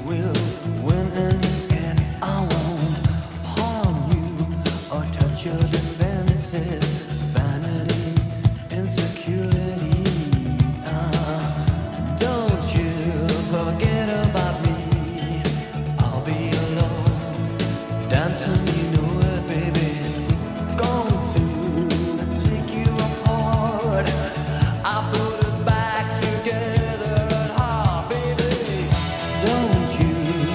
will win in the end. I won't harm you or touch your defenses. Vanity, insecurity. Don't you forget about me. I'll be alone, dancing, you know it, baby. Going to take you apart. I put us back together at heart, baby. Don't you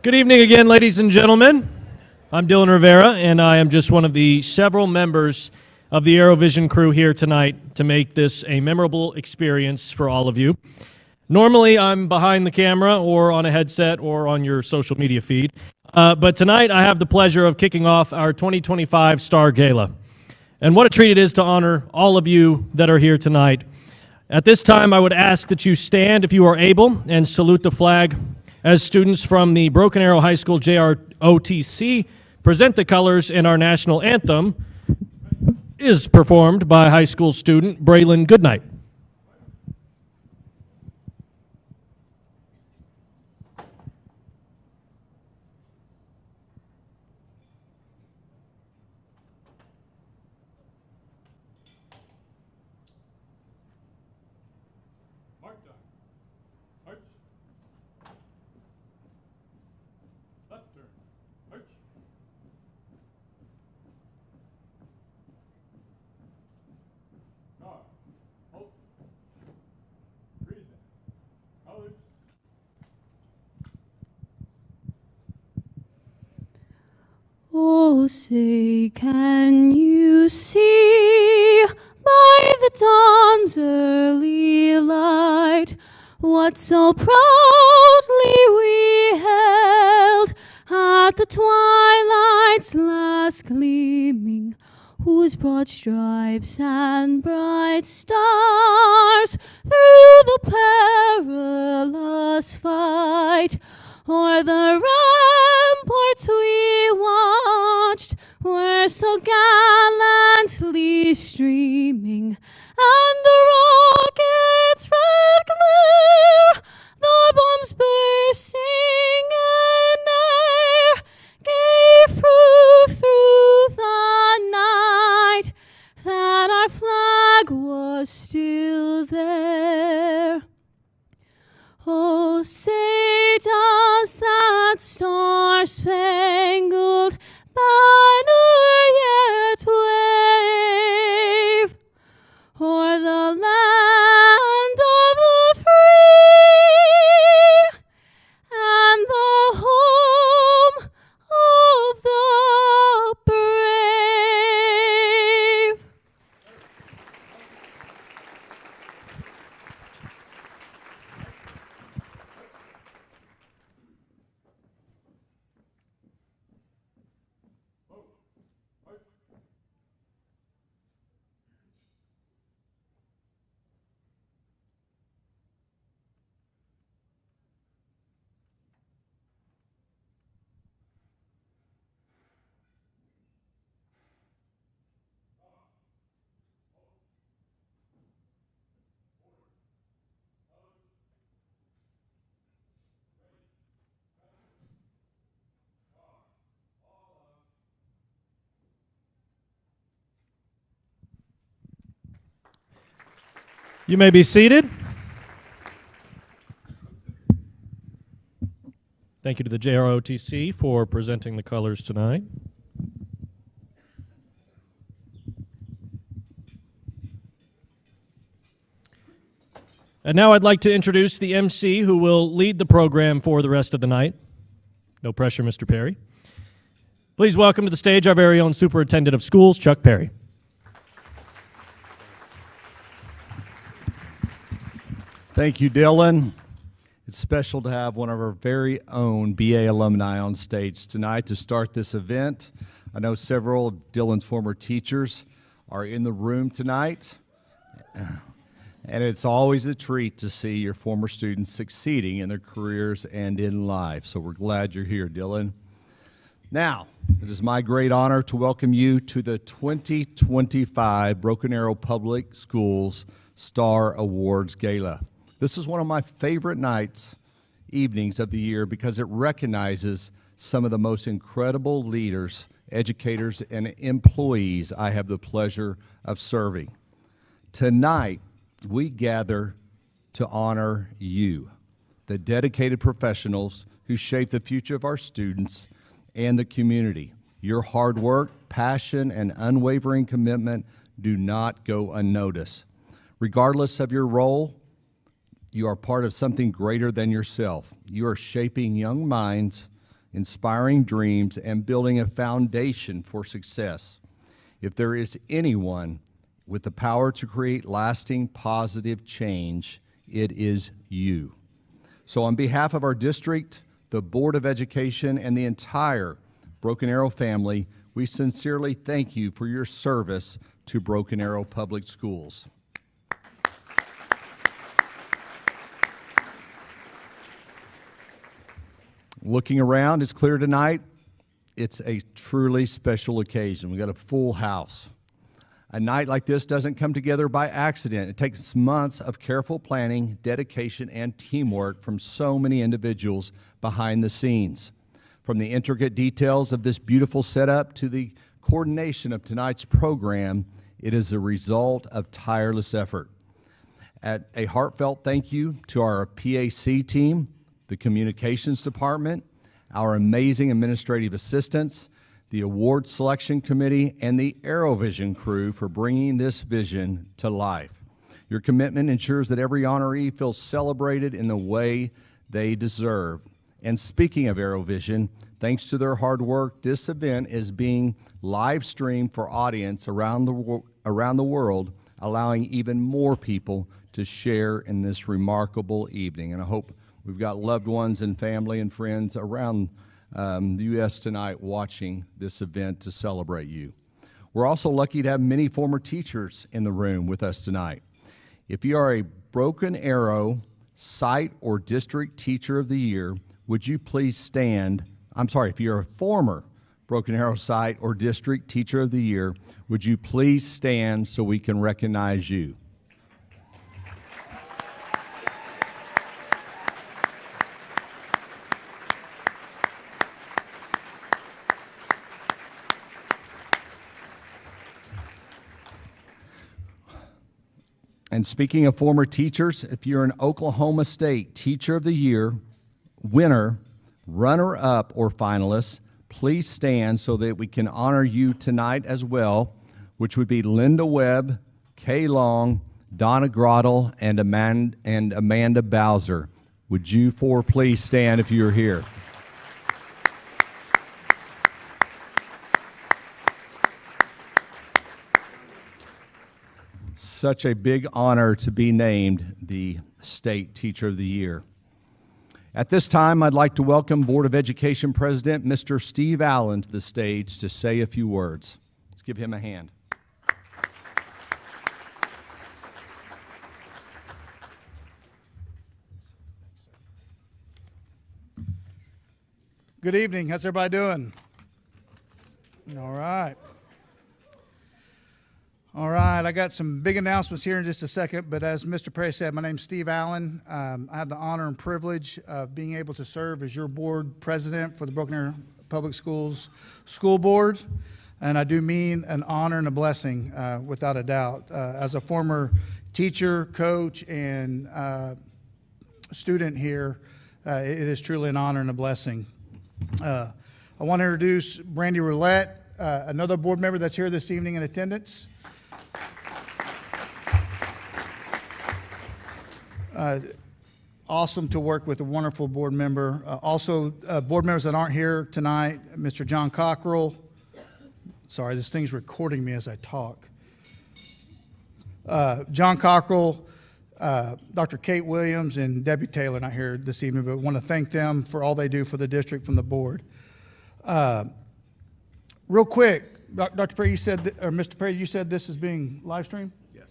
Good evening again, ladies and gentlemen. I'm Dylan Rivera, and I am just one of the several members of the ArrowVision crew here tonight to make this a memorable experience for all of you. Normally, I'm behind the camera or on a headset or on your social media feed, but tonight I have the pleasure of kicking off our 2025 Star Gala. And what a treat it is to honor all of you that are here tonight. At this time, I would ask that you stand if you are able and salute the flag as students from the Broken Arrow High School JROTC present the colors, and our national anthem is performed by high school student Braylon Goodnight. Oh, say, can you see by the dawn's early light what so proudly we held at the twilight's last gleaming, whose broad stripes and bright stars through the perilous fight o'er the ramparts we watched were so gallantly streaming, and the rocket's red glare, the bombs bursting in air, gave proof through the night that our flag was still there. Oh, say does that star-spangled banner yet wave o'er the land of the free and the home of the brave? You may be seated. Thank you to the JROTC for presenting the colors tonight. And now I'd like to introduce the MC who will lead the program for the rest of the night. No pressure, Mr. Perry. Please welcome to the stage our very own Superintendent of Schools, Chuck Perry. Thank you, Dylan. It's special to have one of our very own BA alumni on stage tonight to start this event. I know several of Dylan's former teachers are in the room tonight, and it's always a treat to see your former students succeeding in their careers and in life. So we're glad you're here, Dylan. Now, it is my great honor to welcome you to the 2025 Broken Arrow Public Schools Star Awards Gala. This is one of my favorite evenings of the year because it recognizes some of the most incredible leaders, educators, and employees I have the pleasure of serving. Tonight, we gather to honor you, the dedicated professionals who shape the future of our students and the community. Your hard work, passion, and unwavering commitment do not go unnoticed. Regardless of your role, you are part of something greater than yourself. You are shaping young minds inspiring dreams, and building a foundation for success. If there is anyone with the power to create lasting positive change, it is you. So on behalf of our district, the Board of Education, and the entire Broken Arrow family, we sincerely thank you for your service to Broken Arrow Public Schools. Looking around, it's clear tonight it's a truly special occasion. We got a full house. A night like this doesn't come together by accident. It takes months of careful planning, dedication, and teamwork from so many individuals behind the scenes. From the intricate details of this beautiful setup to the coordination of tonight's program, it is a result of tireless effort. A heartfelt thank you to our PAC team, the communications department, our amazing administrative assistants, the award selection committee, and the ArrowVision crew for bringing this vision to life. Your commitment ensures that every honoree feels celebrated in the way they deserve. And speaking of ArrowVision, thanks to their hard work, this event is being live streamed for audience around the world, allowing even more people to share in this remarkable evening. And I hope we've got loved ones and family and friends around the U.S. tonight watching this event to celebrate you. We're also lucky to have many former teachers in the room with us tonight. If you are a Broken Arrow Site or District Teacher of the Year, would you please stand? I'm sorry, if you're a former Broken Arrow Site or District Teacher of the Year, would you please stand so we can recognize you? And speaking of former teachers, if you're an Oklahoma State Teacher of the Year winner, runner-up, or finalist, please stand so that we can honor you tonight as well, which would be Linda Webb, Kay Long, Donna Grottle, and Amanda Bowser. Would you four please stand if you're here? Such a big honor to be named the State Teacher of the Year. At this time, I'd like to welcome Board of Education President Mr. Steve Allen to the stage to say a few words. Let's give him a hand. Good evening. How's everybody doing? All right. All right, I got some big announcements here in just a second, but as Mr. Perry said, my name's Steve Allen. I have the honor and privilege of being able to serve as your board president for the Broken Arrow Public Schools School Board, and I do mean an honor and a blessing, without a doubt. As a former teacher, coach, and student here, it is truly an honor and a blessing. I want to introduce Brandy Roulette, another board member that's here this evening in attendance. Awesome to work with a wonderful board member. Also, board members that aren't here tonight, Mr. John Cockrell. Sorry, this thing's recording me as I talk. John Cockrell, Dr. Kate Williams, and Debbie Taylor not here this evening, but want to thank them for all they do for the district from the board. Real quick, Dr. Perry, you said, or Mr. Perry, you said this is being live streamed? Yes.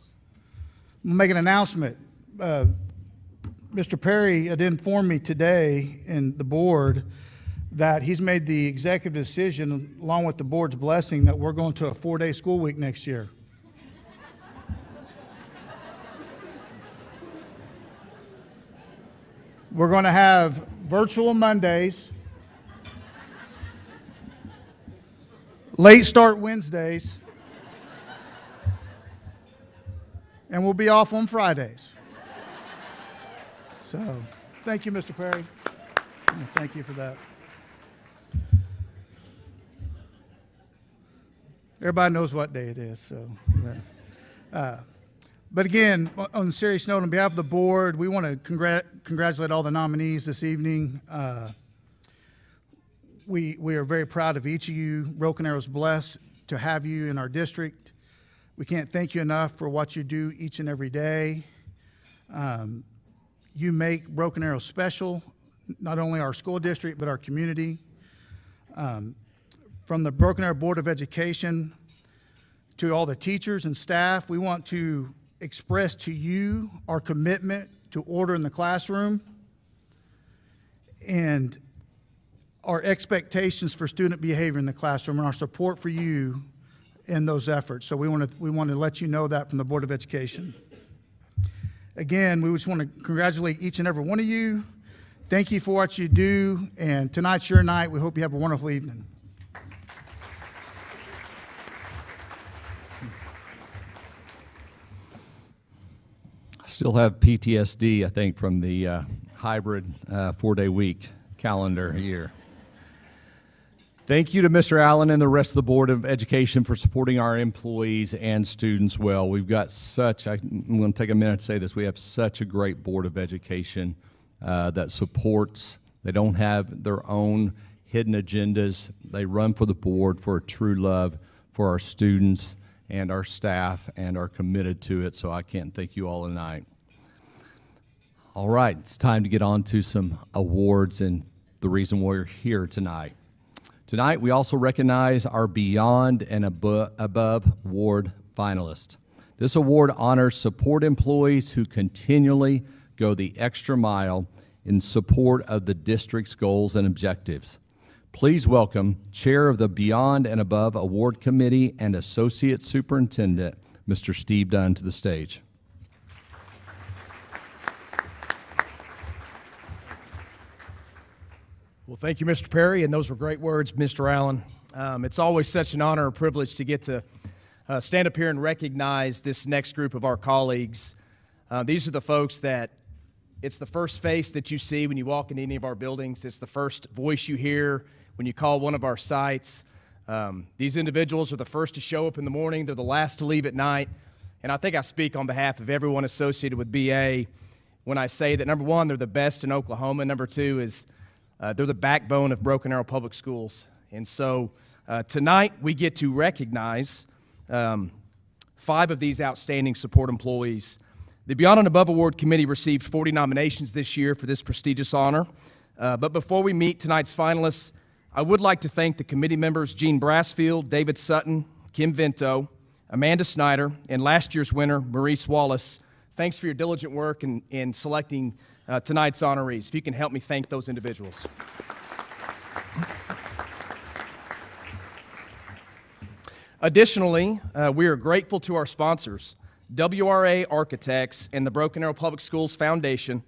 I'm going to make an announcement. Mr. Perry had informed me today in the board that he's made the executive decision, along with the board's blessing, that we're going to a 4-day school week next year. We're going to have virtual Mondays, late start Wednesdays, and we'll be off on Fridays. So, thank you, Mr. Perry. Thank you for that. Everybody knows what day it is. So, but again, on a serious note, on behalf of the board, we want to congratulate all the nominees this evening. We are very proud of each of you. Broken Arrow's blessed to have you in our district. We can't thank you enough for what you do each and every day. You make Broken Arrow special, not only our school district, but our community. From the Broken Arrow Board of Education to all the teachers and staff, we want to express to you our commitment to order in the classroom and our expectations for student behavior in the classroom and our support for you in those efforts. So we want to let you know that from the Board of Education. Again, we just want to congratulate each and every one of you. Thank you for what you do, and tonight's your night. We hope you have a wonderful evening. I still have PTSD, I think, from the hybrid 4-day week calendar year. Thank you to Mr. Allen and the rest of the Board of Education for supporting our employees and students well. We've got I'm going to take a minute to say this, we have such a great Board of Education that supports. They don't have their own hidden agendas. They run for the board for a true love for our students and our staff and are committed to it, so I can't thank you all tonight. All right, it's time to get on to some awards and the reason why we're here tonight. Tonight, we also recognize our Beyond and Above Award finalists. This award honors support employees who continually go the extra mile in support of the district's goals and objectives. Please welcome Chair of the Beyond and Above Award Committee and Associate Superintendent, Mr. Steve Dunn, to the stage. Well, thank you, Mr. Perry, and those were great words, Mr. Allen. It's always such an honor and privilege to get to stand up here and recognize this next group of our colleagues. These are the folks that it's the first face that you see when you walk into any of our buildings. It's the first voice you hear when you call one of our sites. These individuals are the first to show up in the morning. They're the last to leave at night. And I think I speak on behalf of everyone associated with BA when I say that, number one, they're the best in Oklahoma. Number two is they're the backbone of Broken Arrow Public Schools. And so tonight we get to recognize 5 of these outstanding support employees. The Beyond and Above Award Committee received 40 nominations this year for this prestigious honor. But before we meet tonight's finalists, I would like to thank the committee members Gene Brassfield, David Sutton, Kim Vento, Amanda Snyder, and last year's winner, Maurice Wallace. Thanks for your diligent work in selecting tonight's honorees. If you can help me thank those individuals. Additionally, we are grateful to our sponsors, WRA Architects and the Broken Arrow Public Schools Foundation.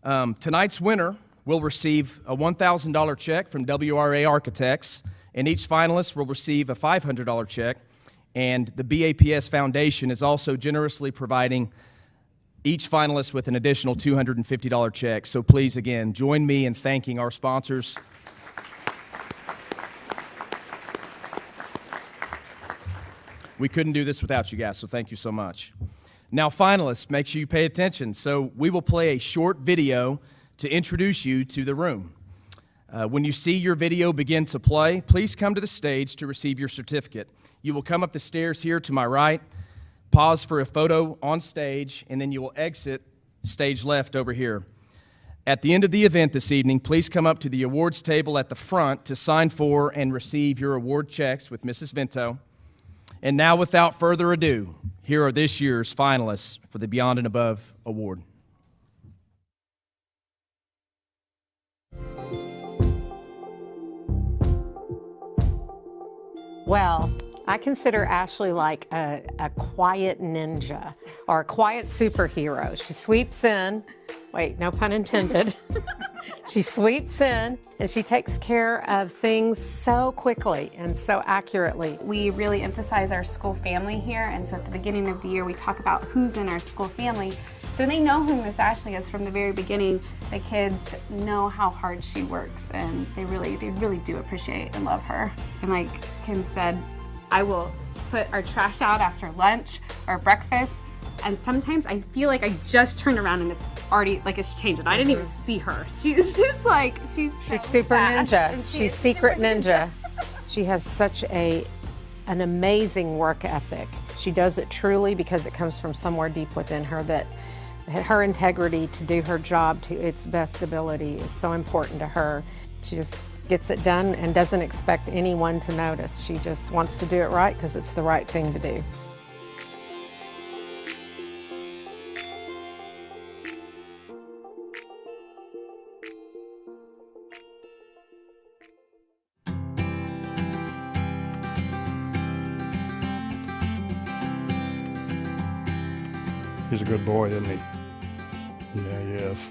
Tonight's winner will receive a $1,000 check from WRA Architects, and each finalist will receive a $500 check. And the BAPS Foundation is also generously providing each finalist with an additional $250 check. So please, again, join me in thanking our sponsors. We couldn't do this without you guys, so thank you so much. Now, finalists, make sure you pay attention. So we will play a short video to introduce you to the room. When you see your video begin to play, please come to the stage to receive your certificate. You will come up the stairs here to my right, pause for a photo on stage, and then you will exit stage left over here. At the end of the event this evening, please come up to the awards table at the front to sign for and receive your award checks with Mrs. Vento. And now, without further ado, here are this year's finalists for the Beyond and Above Award. Well, I consider Ashley like a quiet ninja or a quiet superhero. She sweeps in, wait, no pun intended. She sweeps in and she takes care of things so quickly and so accurately. We really emphasize our school family here, and so at the beginning of the year we talk about who's in our school family. So they know who Miss Ashley is from the very beginning. The kids know how hard she works, and they really do appreciate and love her. And like Kim said, I will put our trash out after lunch or breakfast, and sometimes I feel like I just turned around and it's already, like, it's changing. I didn't even see her. She's just like, she's super fast, ninja. and she She's is secret super ninja. She has such an amazing work ethic. She does it truly because it comes from somewhere deep within her, that her integrity to do her job to its best ability is so important to her. She just gets it done and doesn't expect anyone to notice. She just wants to do it right because it's the right thing to do. He's a good boy, isn't he? Yeah, he is.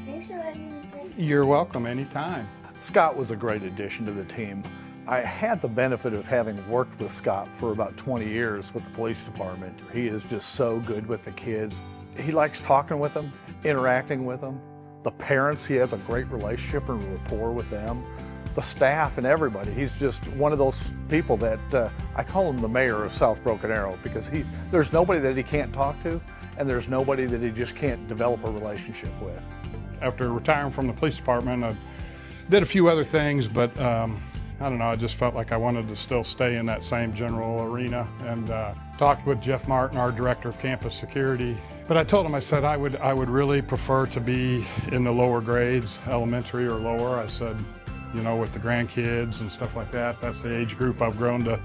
Thanks for letting me drink. You're welcome anytime. Scott was a great addition to the team. I had the benefit of having worked with Scott for about 20 years with the police department. He is just so good with the kids. He likes talking with them, interacting with them. The parents, he has a great relationship and rapport with them. The staff and everybody. He's just one of those people that I call him the mayor of South Broken Arrow, because there's nobody that he can't talk to, and there's nobody that he just can't develop a relationship with. After retiring from the police department, I did a few other things, but I don't know, I just felt like I wanted to still stay in that same general arena, and talked with Jeff Martin, our director of campus security. But I told him, I said I would really prefer to be in the lower grades, elementary or lower. I said, you know, with the grandkids and stuff like that, that's the age group I've grown to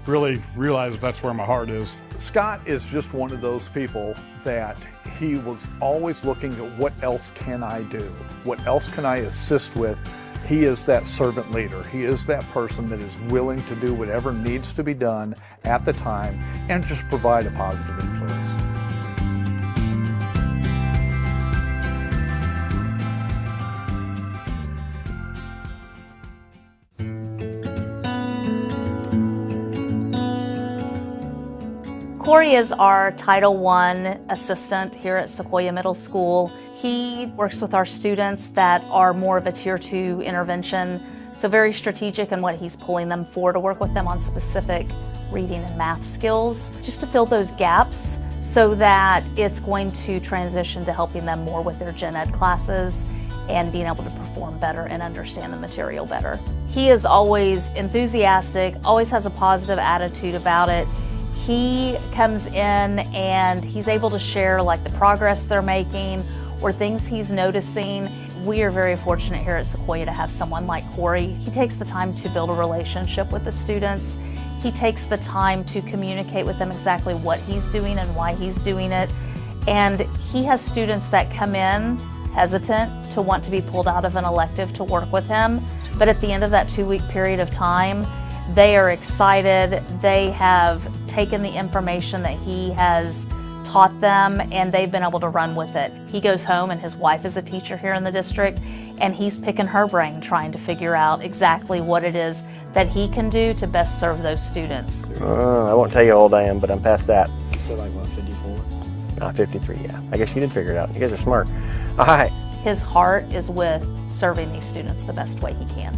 really realize that's where my heart is. Scott is just one of those people that he was always looking at what else can I do? What else can I assist with? He is that servant leader. He is that person that is willing to do whatever needs to be done at the time and just provide a positive influence. Corey is our Title I assistant here at Sequoia Middle School. He works with our students that are more of a Tier 2 intervention, so very strategic in what he's pulling them for to work with them on specific reading and math skills, just to fill those gaps so that it's going to transition to helping them more with their gen ed classes and being able to perform better and understand the material better. He is always enthusiastic, always has a positive attitude about it. He comes in and he's able to share like the progress they're making or things he's noticing. We are very fortunate here at Sequoia to have someone like Corey. He takes the time to build a relationship with the students. He takes the time to communicate with them exactly what he's doing and why he's doing it. And he has students that come in hesitant to want to be pulled out of an elective to work with him. But at the end of that 2-week period of time, they are excited. They have taken the information that he has taught them and they've been able to run with it. He goes home and his wife is a teacher here in the district and he's picking her brain trying to figure out exactly what it is that he can do to best serve those students. I won't tell you how old I am, but I'm past that. So like what, 54? 53, yeah. I guess you did figure it out. You guys are smart. All right. His heart is with serving these students the best way he can.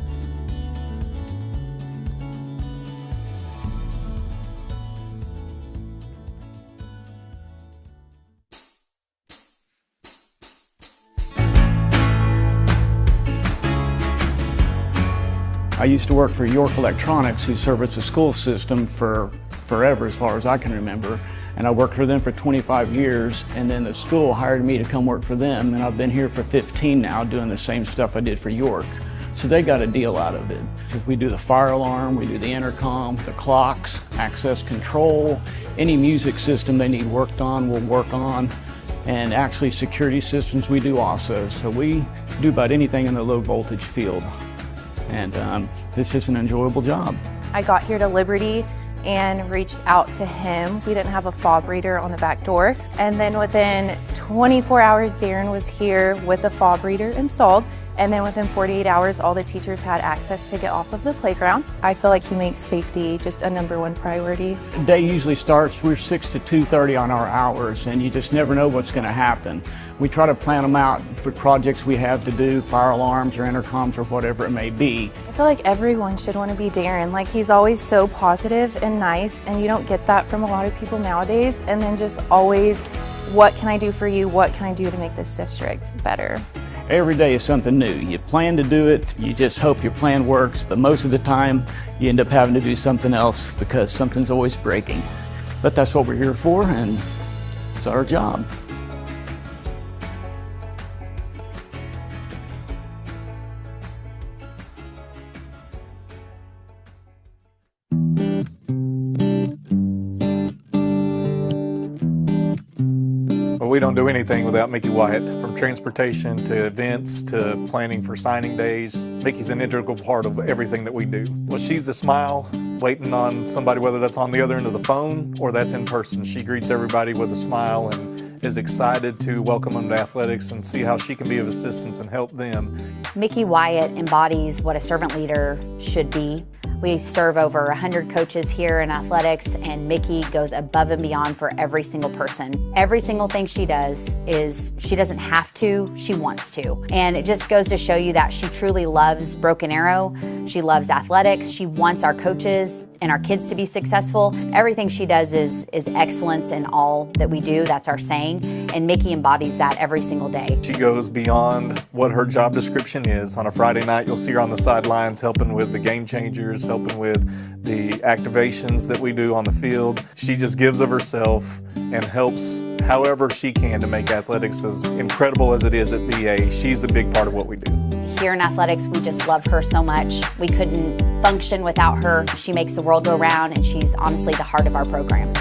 I used to work for York Electronics, who serviced the school system for forever, as far as I can remember. And I worked for them for 25 years, and then the school hired me to come work for them, and I've been here for 15 now doing the same stuff I did for York. So they got a deal out of it. We do the fire alarm, we do the intercom, the clocks, access control, any music system they need worked on, we'll work on. And actually security systems we do also. So we do about anything in the low voltage field. And it's just an enjoyable job. I got here to Liberty and reached out to him. We didn't have a fob reader on the back door. And then within 24 hours, Darren was here with the fob reader installed. And then within 48 hours, all the teachers had access to get off of the playground. I feel like he makes safety just a #1 priority. Day usually starts, we're 6 to 2:30 on our hours, and you just never know what's going to happen. We try to plan them out for projects we have to do, fire alarms or intercoms or whatever it may be. I feel like everyone should want to be Darren. Like, he's always so positive and nice, and you don't get that from a lot of people nowadays. And then just always what can I do for you? What can I do to make this district better? Every day is something new. You plan to do it, you just hope your plan works, but most of the time you end up having to do something else because something's always breaking. But that's what we're here for, and it's our job. Well, we don't do anything without Mickey Wyatt, from transportation to events to planning for signing days. Mickey's an integral part of everything that we do. Well, she's the smile waiting on somebody, whether that's on the other end of the phone or that's in person. She greets everybody with a smile and is excited to welcome them to athletics and see how she can be of assistance and help them. Mickey Wyatt embodies what a servant leader should be. We serve over 100 coaches here in athletics, and Mickey goes above and beyond for every single person. Every single thing she does is, she doesn't have to, she wants to. And it just goes to show you that she truly loves Broken Arrow. She loves athletics. She wants our coaches and our kids to be successful. Everything she does is excellence in all that we do. That's our saying. And Mickey embodies that every single day. She goes beyond what her job description is. On a Friday night, you'll see her on the sidelines helping with the game changers, helping with the activations that we do on the field. She just gives of herself and helps however she can to make athletics as incredible as it is at BA. She's a big part of what we do. Here in athletics, we just love her so much. We couldn't function without her. She makes the world go round, and she's honestly the heart of our program.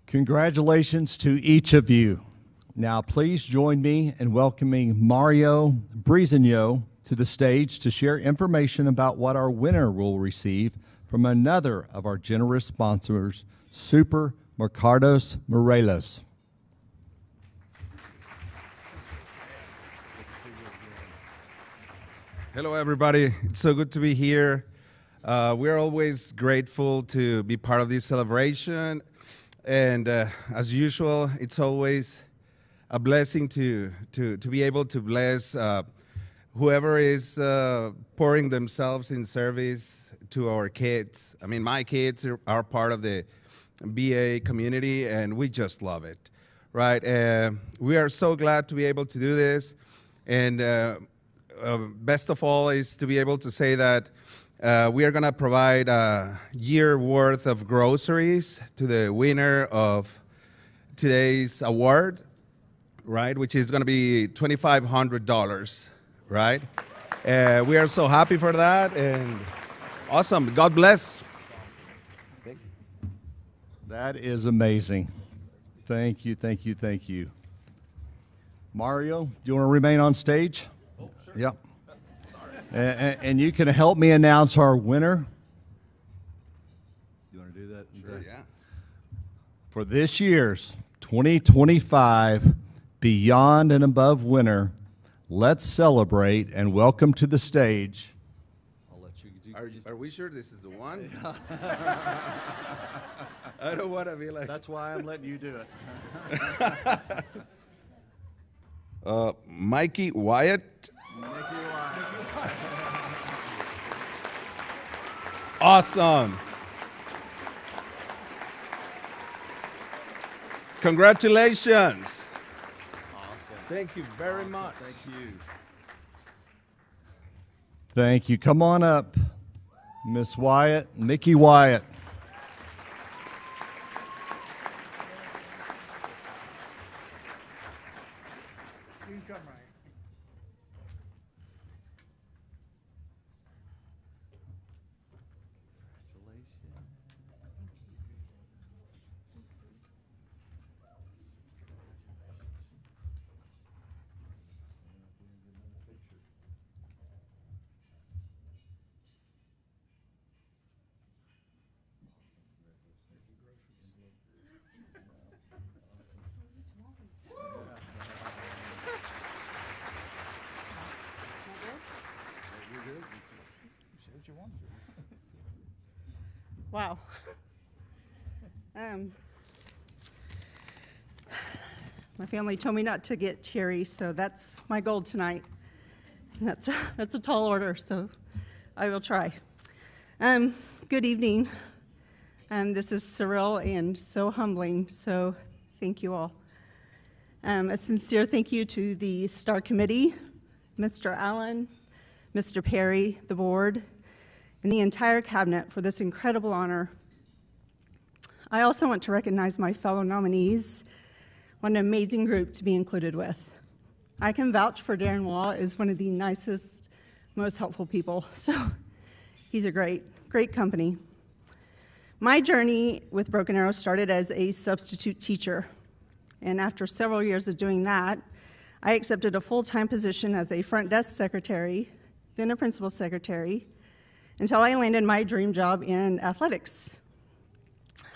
Congratulations to each of you. Now, please join me in welcoming Mario Briseño to the stage to share information about what our winner will receive from another of our generous sponsors, Supermercados Morelos. Hello, everybody. It's so good to be here. We're always grateful to be part of this celebration. And as usual, it's always a blessing to be able to bless whoever is pouring themselves in service to our kids. I mean, my kids are part of the BA community, and we just love it, right? We are so glad to be able to do this. And best of all is to be able to say that we are going to provide a year worth of groceries to the winner of today's award, right, which is going to be $2,500, right? We are so happy for that, and awesome. God bless. Thank you. That is amazing. Thank you, thank you, thank you. Mario, do you want to remain on stage? Oh, sure. Yep. And you can help me announce our winner. You want to do that? Sure, yeah. For this year's 2025 Beyond and Above winner, let's celebrate and welcome to the stage. I'll let you do. Are we sure this is the one? I don't want to be like. That's why I'm letting you do it. Mikey Wyatt. Awesome. Congratulations. Awesome. Thank you very much. Thank you. Thank you. Come on up, Miss Wyatt, Mickey Wyatt. You can come right. Wow. My family told me not to get teary, so that's my goal tonight. That's a tall order, so I will try. Good evening. This is surreal and so humbling, so thank you all. A sincere thank you to the STAR Committee, Mr. Allen, Mr. Perry, the board, and the entire cabinet for this incredible honor. I also want to recognize my fellow nominees. What an amazing group to be included with. I can vouch for Darren Law is one of the nicest, most helpful people, so he's a great company. My journey with Broken Arrow started as a substitute teacher, and after several years of doing that, I accepted a full-time position as a front desk secretary, then a principal secretary, until I landed my dream job in athletics.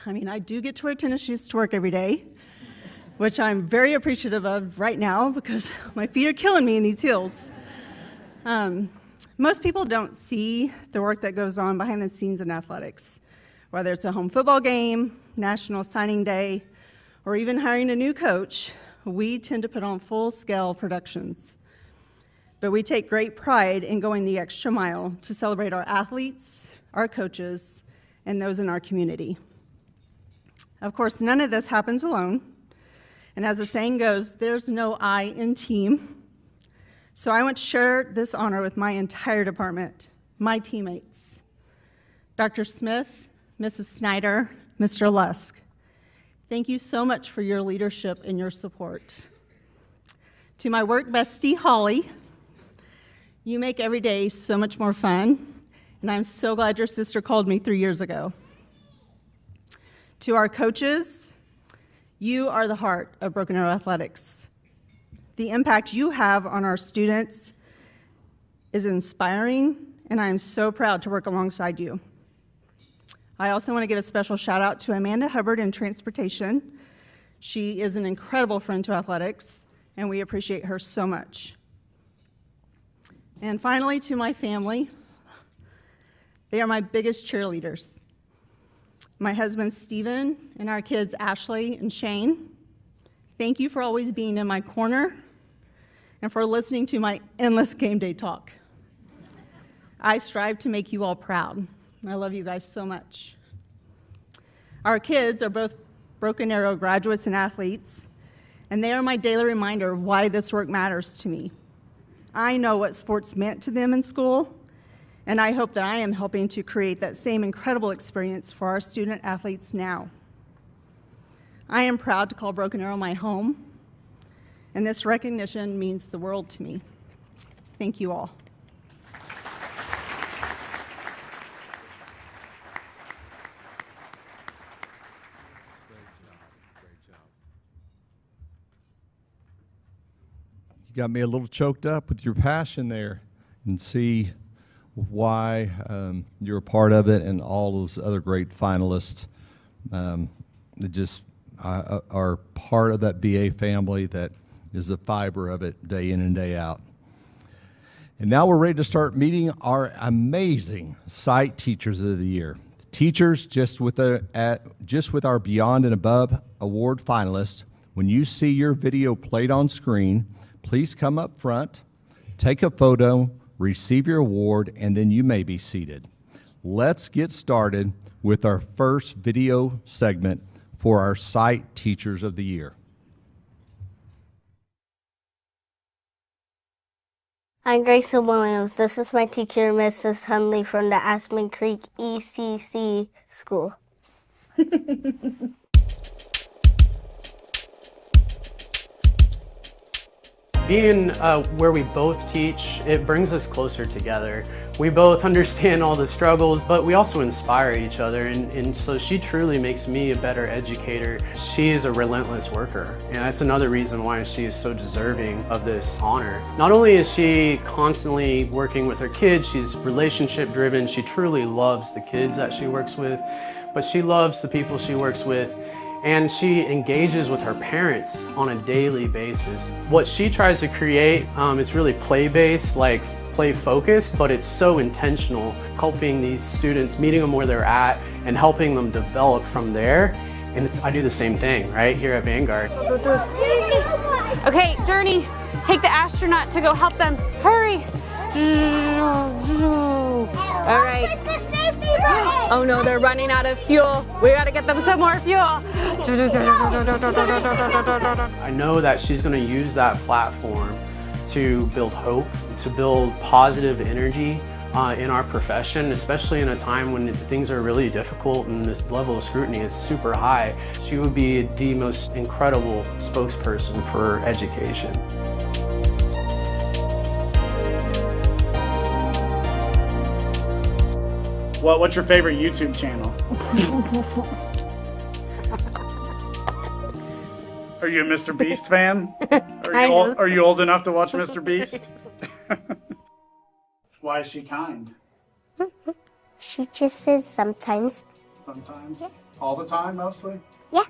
I mean, I do get to wear tennis shoes to work every day, which I'm very appreciative of right now because my feet are killing me in these heels. Most people don't see the work that goes on behind the scenes in athletics, whether it's a home football game, National Signing Day, or even hiring a new coach. We tend to put on full-scale productions. But we take great pride in going the extra mile to celebrate our athletes, our coaches, and those in our community. Of course, none of this happens alone. And as the saying goes, there's no I in team. So I want to share this honor with my entire department, my teammates. Dr. Smith, Mrs. Snyder, Mr. Lusk, thank you so much for your leadership and your support. To my work bestie, Holly, you make every day so much more fun, and I'm so glad your sister called me 3 years ago. To our coaches, you are the heart of Broken Arrow Athletics. The impact you have on our students is inspiring, and I am so proud to work alongside you. I also want to give a special shout out to Amanda Hubbard in Transportation. She is an incredible friend to athletics, and we appreciate her so much. And finally, to my family, they are my biggest cheerleaders. My husband, Steven, and our kids, Ashley and Shane, thank you for always being in my corner and for listening to my endless game day talk. I strive to make you all proud. I love you guys so much. Our kids are both Broken Arrow graduates and athletes, and they are my daily reminder of why this work matters to me. I know what sports meant to them in school, and I hope that I am helping to create that same incredible experience for our student athletes now. I am proud to call Broken Arrow my home, and this recognition means the world to me. Thank you all. You got me a little choked up with your passion there, and see why you're a part of it, and all those other great finalists that just are part of that BA family that is the fiber of it day in and day out. And now we're ready to start meeting our amazing Site Teachers of the Year. Teachers just with our Beyond and Above Award finalists. When you see your video played on screen, please come up front, take a photo, receive your award, and then you may be seated. Let's get started with our first video segment for our Site Teachers of the Year. I'm Grayson Williams. This is my teacher, Mrs. Hunley from the Aspen Creek ECC School. Being where we both teach, it brings us closer together. We both understand all the struggles, but we also inspire each other, and so she truly makes me a better educator. She is a relentless worker, and that's another reason why she is so deserving of this honor. Not only is she constantly working with her kids, she's relationship driven, she truly loves the kids that she works with, but she loves the people she works with, and she engages with her parents on a daily basis. What she tries to create, it's really play-based, like play-focused, but it's so intentional, helping these students, meeting them where they're at, and helping them develop from there. And I do the same thing, right, here at Vanguard. Okay, Journey, take the astronaut to go help them. Hurry. All right. Oh no, they're running out of fuel. We gotta get them some more fuel. I know that she's going to use that platform to build hope, to build positive energy in our profession, especially in a time when things are really difficult and this level of scrutiny is super high. She would be the most incredible spokesperson for education. What's your favorite YouTube channel? Are you a Mr. Beast fan? Are you old enough to watch Mr. Beast? Why is she kind? She kisses sometimes. Sometimes? All the time, mostly? Yeah.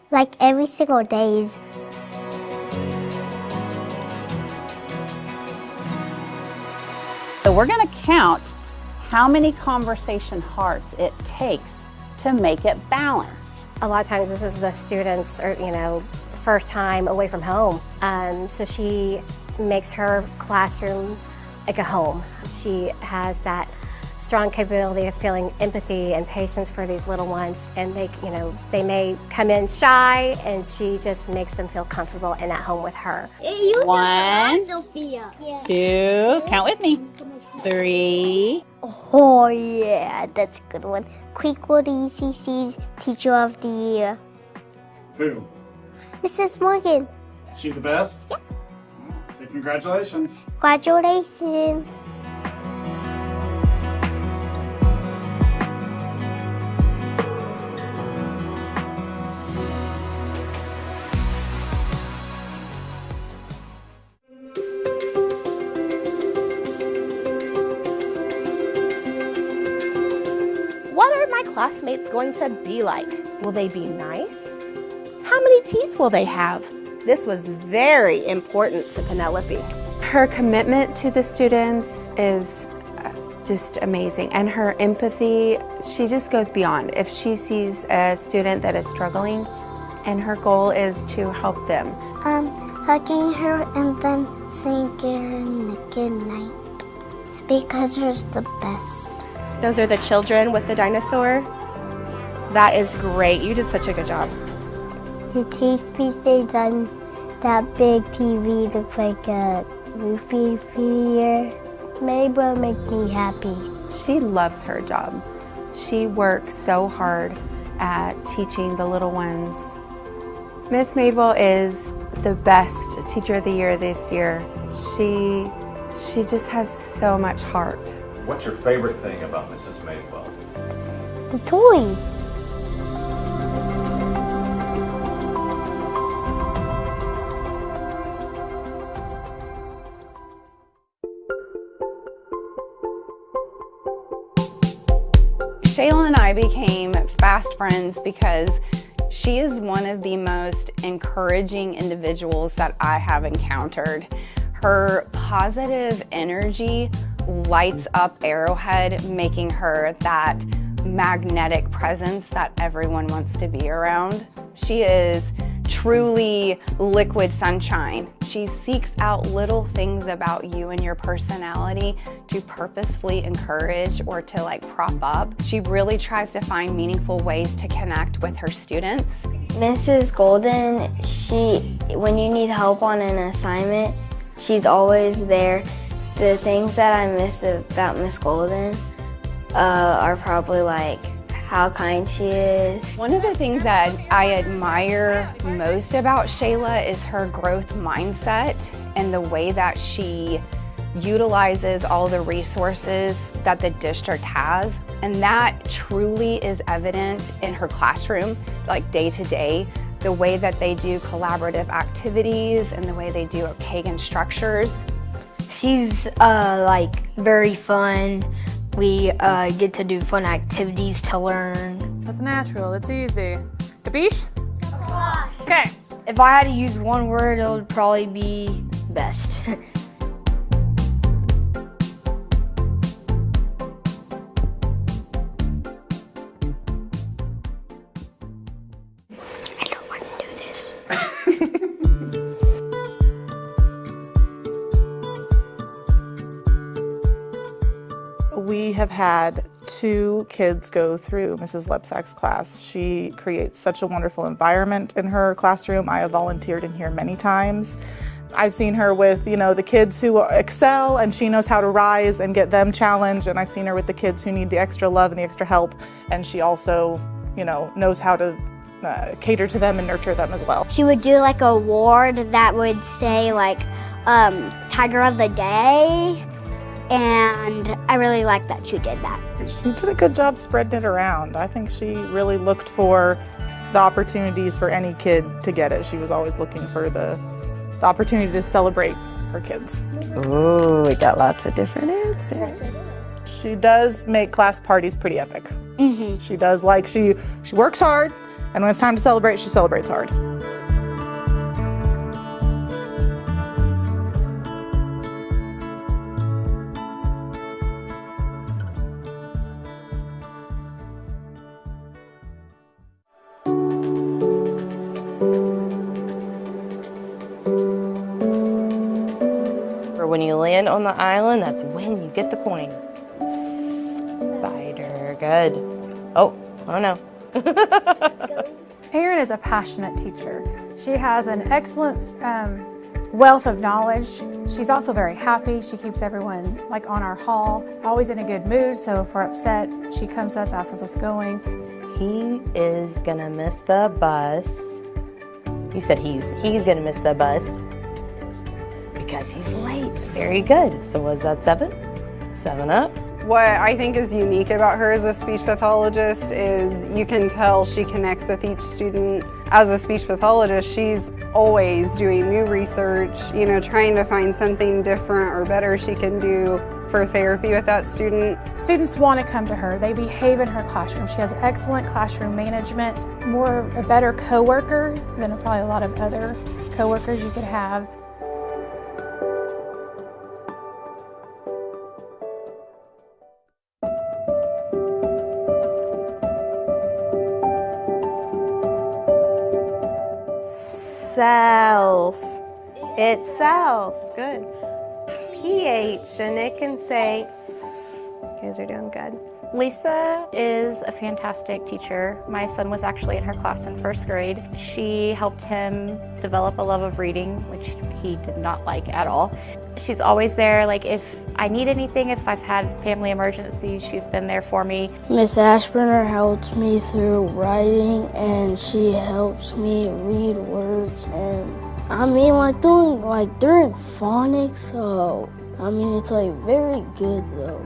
Like every single day. So we're going to count how many conversation hearts it takes to make it balanced. A lot of times this is the students, or first time away from home. So she makes her classroom like a home. She has that strong capability of feeling empathy and patience for these little ones, and they may come in shy, and she just makes them feel comfortable and at home with her. 1, 2, count with me. 3. Oh yeah, that's a good one. Creekwood ECC's Teacher of the Year. Who? Mrs. Morgan. She the best? Yeah. So congratulations. Congratulations. What are my classmates going to be like? Will they be nice? How many teeth will they have? This was very important to Penelope. Her commitment to the students is just amazing, and her empathy, she just goes beyond. If she sees a student that is struggling, and her goal is to help them. Hugging her and then singing her good night because her's the best. Those are the children with the dinosaur. That is great. You did such a good job. The TV stays on that big TV looks like a movie theater. Mabel makes me happy. She loves her job. She works so hard at teaching the little ones. Miss Mabel is the best Teacher of the Year this year. She just has so much heart. What's your favorite thing about Mrs. Madewell? The toy. Shayla and I became fast friends because she is one of the most encouraging individuals that I have encountered. Her positive energy lights up Arrowhead, making her that magnetic presence that everyone wants to be around. She is truly liquid sunshine. She seeks out little things about you and your personality to purposefully encourage or to prop up. She really tries to find meaningful ways to connect with her students. Mrs. Golden, when you need help on an assignment, she's always there. The things that I miss about Miss Golden are probably how kind she is. One of the things that I admire most about Shayla is her growth mindset and the way that she utilizes all the resources that the district has. And that truly is evident in her classroom, day to day. The way that they do collaborative activities and the way they do Kagan structures. She's very fun. We get to do fun activities to learn. That's natural, it's easy. Kapish? Okay. If I had to use one word, it would probably be best. have had 2 kids go through Mrs. Lepsack's class. She creates such a wonderful environment in her classroom. I have volunteered in here many times. I've seen her with, the kids who excel, and she knows how to rise and get them challenged. And I've seen her with the kids who need the extra love and the extra help. And she also, knows how to cater to them and nurture them as well. She would do like a award that would say like Tiger of the Day, and I really like that she did that. She did a good job spreading it around. I think she really looked for the opportunities for any kid to get it. She was always looking for the opportunity to celebrate her kids. Ooh, we got lots of different answers. She does make class parties pretty epic. Mm-hmm. She does, she works hard, and when it's time to celebrate, she celebrates hard. When you land on the island, that's when you get the coin. Spider, good. Oh no. Erin is a passionate teacher. She has an excellent wealth of knowledge. She's also very happy. She keeps everyone on our hall, always in a good mood. So if we're upset, she comes to us, asks us what's going. He is gonna miss the bus. You said he's gonna miss the bus because he's late. Very good. So was that 7? 7 up. What I think is unique about her as a speech pathologist is you can tell she connects with each student. As a speech pathologist, she's always doing new research, trying to find something different or better she can do for therapy with that student. Students want to come to her. They behave in her classroom. She has excellent classroom management, a better coworker than probably a lot of other coworkers you could have. Self. Itself. Good. PH, and it can say, you guys are doing good. Lisa is a fantastic teacher. My son was actually in her class in 1st grade. She helped him develop a love of reading, which he did not like at all. She's always there, if I need anything, if I've had family emergencies, she's been there for me. Miss Ashburner helps me through writing, and she helps me read words, and during phonics, so it's very good though.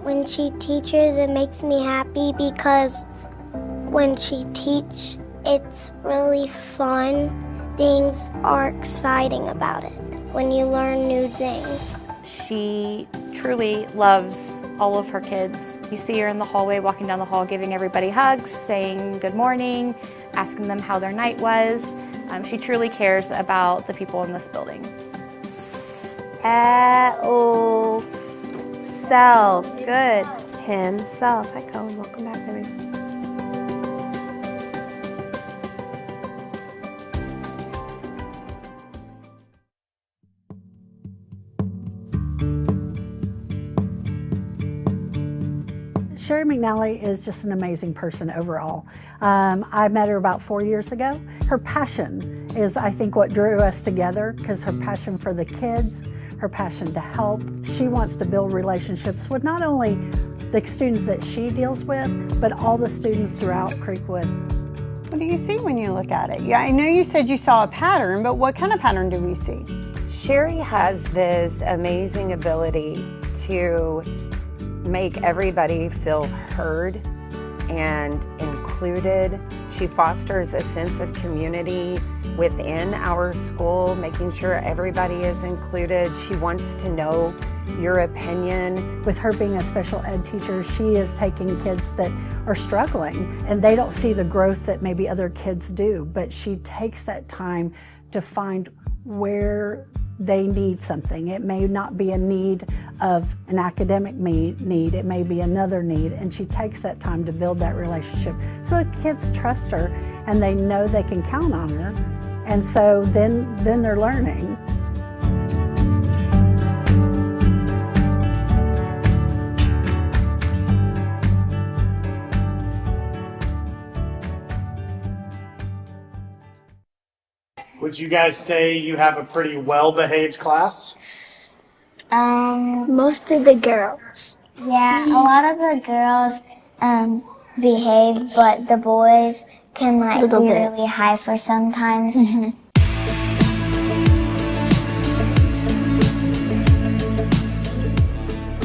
When she teaches, it makes me happy because when she teaches, it's really fun. Things are exciting about it when you learn new things. She truly loves all of her kids. You see her in the hallway, walking down the hall, giving everybody hugs, saying good morning, asking them how their night was. She truly cares about the people in this building. Self. Good. Himself. Hi, Colin. Welcome back, baby. Sherry McNally is just an amazing person overall. I met her about 4 years ago. Her passion is, I think, what drew us together, because her passion for the kids, her passion to help. She wants to build relationships with not only the students that she deals with, but all the students throughout Creekwood. What do you see when you look at it? Yeah, I know you said you saw a pattern, but what kind of pattern do we see? Sherry has this amazing ability to make everybody feel heard and included. She fosters a sense of community within our school, making sure everybody is included. She wants to know your opinion. With her being a special ed teacher, she is taking kids that are struggling and they don't see the growth that maybe other kids do, but she takes that time to find where they need something. It may not be a need of an academic need, it may be another need, and she takes that time to build that relationship so the kids trust her and they know they can count on her, and so then they're learning. Would you guys say you have a pretty well-behaved class? Most of the girls. Yeah, a lot of the girls behave, but the boys can like be really hyper sometimes.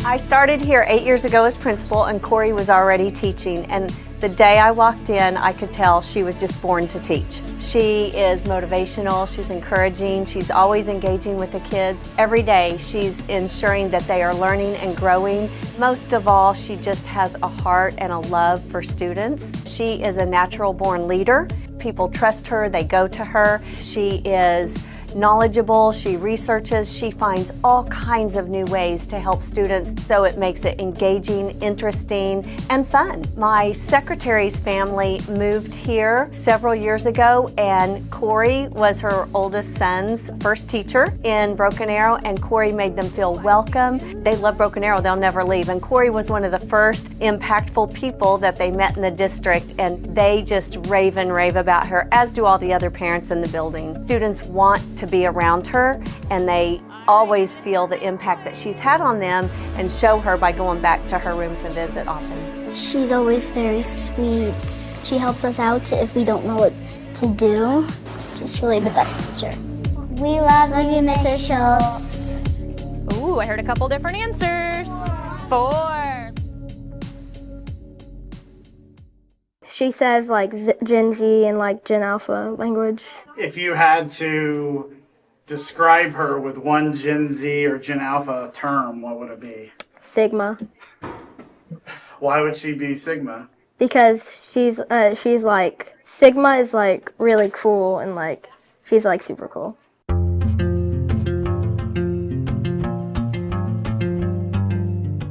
I started here 8 years ago as principal, and Corey was already teaching, and the day I walked in, I could tell she was just born to teach. She is motivational, she's encouraging, she's always engaging with the kids. Every day she's ensuring that they are learning and growing. Most of all, she just has a heart and a love for students. She is a natural born leader. People trust her, they go to her. She is knowledgeable, she researches, she finds all kinds of new ways to help students, so it makes it engaging, interesting, and fun. My secretary's family moved here several years ago, and Corey was her oldest son's first teacher in Broken Arrow, and Corey made them feel welcome. They love Broken Arrow, they'll never leave, and Corey was one of the first impactful people that they met in the district, and they just rave and rave about her, as do all the other parents in the building. Students want to be around her, and they always feel the impact that she's had on them and show her by going back to her room to visit often. She's always very sweet. She helps us out if we don't know what to do. She's really the best teacher. We love you, Mrs. Schultz. Ooh, I heard a couple different answers. 4. She says like Gen Z and like Gen Alpha language. If you had to describe her with one Gen Z or Gen Alpha term, what would it be? Sigma. Why would she be Sigma? Because she's like, Sigma is like really cool and like, she's like super cool.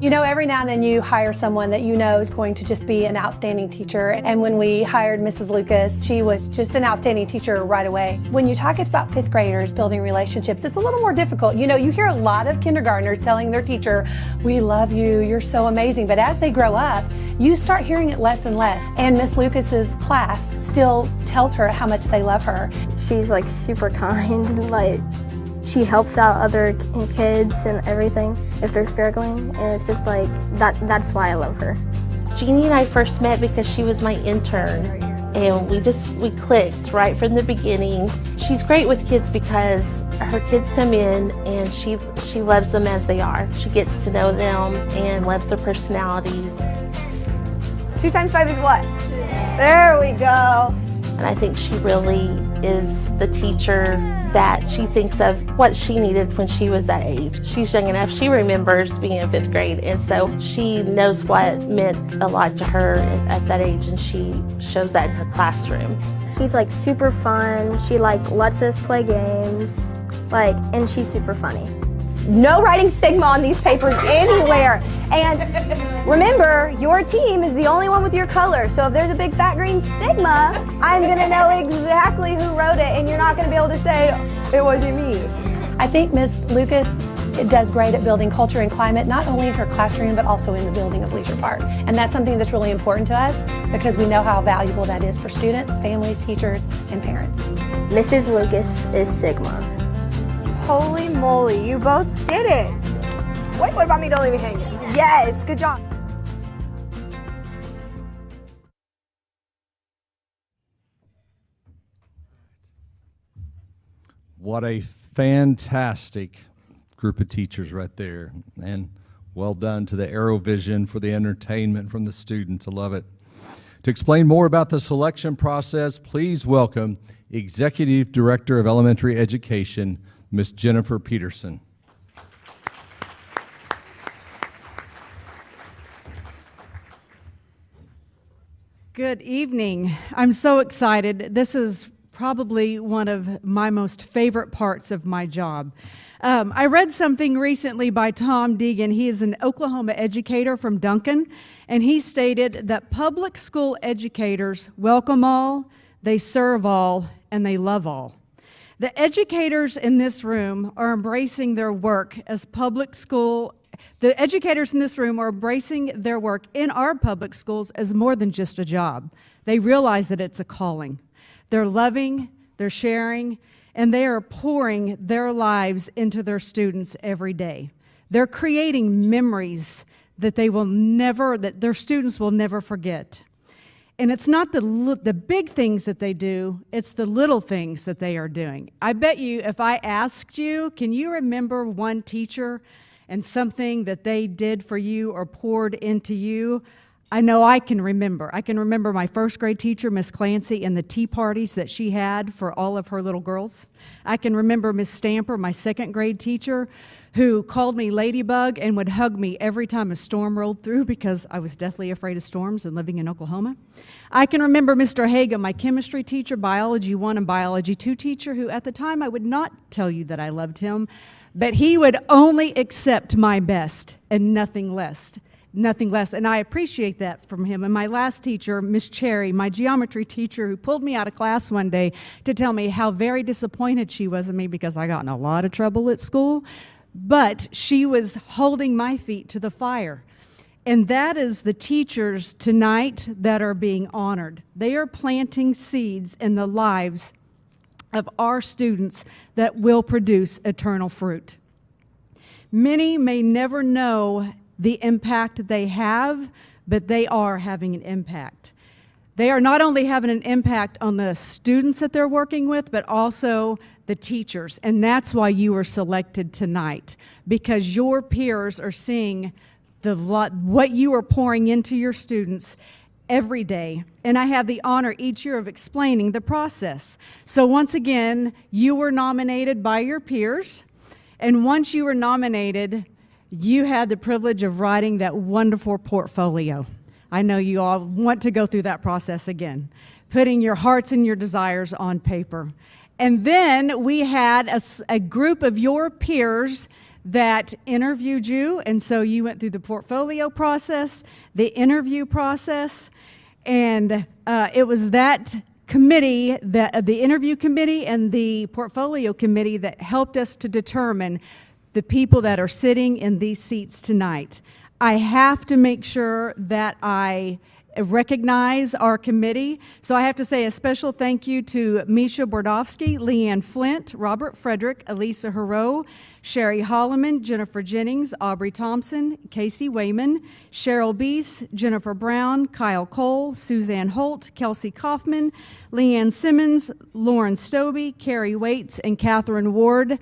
You know, every now and then you hire someone that you know is going to just be an outstanding teacher. And when we hired Mrs. Lucas, she was just an outstanding teacher right away. When you talk about 5th graders building relationships, it's a little more difficult. You know, you hear a lot of kindergartners telling their teacher, we love you, you're so amazing. But as they grow up, you start hearing it less and less. And Miss Lucas's class still tells her how much they love her. She's like super kind, like she helps out other kids and everything if they're struggling, and it's just like, that's why I love her. Jeannie and I first met because she was my intern, and we clicked right from the beginning. She's great with kids because her kids come in and she loves them as they are. She gets to know them and loves their personalities. 2 times 5 is what? There we go. And I think she really is the teacher that she thinks of what she needed when she was that age. She's young enough, she remembers being in 5th grade, and so she knows what meant a lot to her at that age, and she shows that in her classroom. She's like super fun, she like lets us play games, like, and she's super funny. No writing Sigma on these papers anywhere. And remember, your team is the only one with your color. So if there's a big fat green Sigma, I'm gonna know exactly who wrote it, and you're not gonna be able to say, it wasn't me. I think Miss Lucas does great at building culture and climate, not only in her classroom, but also in the building of Leisure Park. And that's something that's really important to us because we know how valuable that is for students, families, teachers, and parents. Mrs. Lucas is Sigma. Holy moly, you both did it. Wait, what about me? Don't leave me hanging. Yes, good job. What a fantastic group of teachers right there. And well done to the ArrowVision for the entertainment from the students. I love it. To explain more about the selection process, please welcome Executive Director of Elementary Education, Ms. Jennifer Peterson. Good evening. I'm so excited. This is probably one of my most favorite parts of my job. I read something recently by Tom Deegan. He is an Oklahoma educator from Duncan, and he stated that public school educators welcome all, they serve all, and they love all. The educators in this room are embracing their work as public school. The educators in this room are embracing their work in our public schools as more than just a job. They realize that it's a calling. They're loving, they're sharing, and they are pouring their lives into their students every day. They're creating memories that that their students will never forget. And it's not the big things that they do, it's the little things that they are doing. I bet you if I asked you, can you remember one teacher and something that they did for you or poured into you? I know I can remember. I can remember my first grade teacher, Miss Clancy, and the tea parties that she had for all of her little girls. I can remember Miss Stamper, my second grade teacher, who called me Ladybug and would hug me every time a storm rolled through because I was deathly afraid of storms and living in Oklahoma. I can remember Mr. Haga, my chemistry teacher, Biology 1 and Biology 2 teacher, who at the time I would not tell you that I loved him, but he would only accept my best and nothing less. Nothing less, and I appreciate that from him. And my last teacher, Miss Cherry, my geometry teacher, who pulled me out of class one day to tell me how very disappointed she was in me because I got in a lot of trouble at school, but she was holding my feet to the fire. And that is the teachers tonight that are being honored. They are planting seeds in the lives of our students that will produce eternal fruit. Many may never know the impact they have, but they are having an impact. They are not only having an impact on the students that they're working with, but also the teachers. And that's why you were selected tonight, because your peers are seeing what you are pouring into your students every day. And I have the honor each year of explaining the process. So once again, you were nominated by your peers, and once you were nominated, you had the privilege of writing that wonderful portfolio. I know you all want to go through that process again, putting your hearts and your desires on paper. And then we had a group of your peers that interviewed you, and so you went through the portfolio process, the interview process, and it was that committee, the interview committee and the portfolio committee that helped us to determine the people that are sitting in these seats tonight. I have to make sure that I recognize our committee. So I have to say a special thank you to Misha Bordovsky, Leanne Flint, Robert Frederick, Elisa Hero, Sherry Holloman, Jennifer Jennings, Aubrey Thompson, Casey Wayman, Cheryl Beese, Jennifer Brown, Kyle Cole, Suzanne Holt, Kelsey Kaufman, Leanne Simmons, Lauren Stobie, Carrie Waits, and Catherine Ward.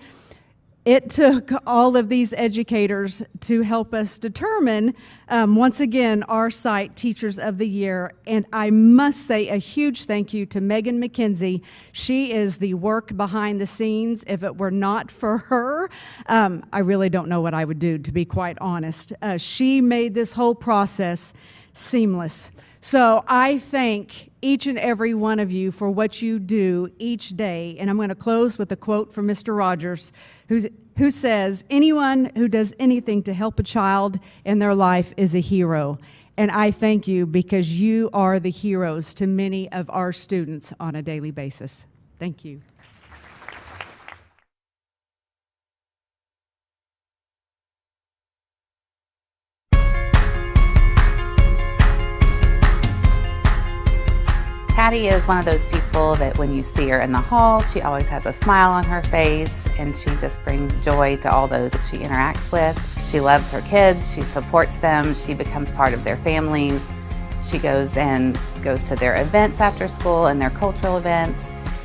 It took all of these educators to help us determine, once again, our site Teachers of the Year. And I must say a huge thank you to Megan McKenzie. She is the work behind the scenes. If it were not for her, I really don't know what I would do, to be quite honest. She made this whole process seamless. So I thank each and every one of you for what you do each day. And I'm going to close with a quote from Mr. Rogers, who says, "Anyone who does anything to help a child in their life is a hero." And I thank you because you are the heroes to many of our students on a daily basis. Thank you. Patty is one of those people that when you see her in the hall, she always has a smile on her face, and she just brings joy to all those that she interacts with. She loves her kids, she supports them, she becomes part of their families. She goes to their events after school and their cultural events,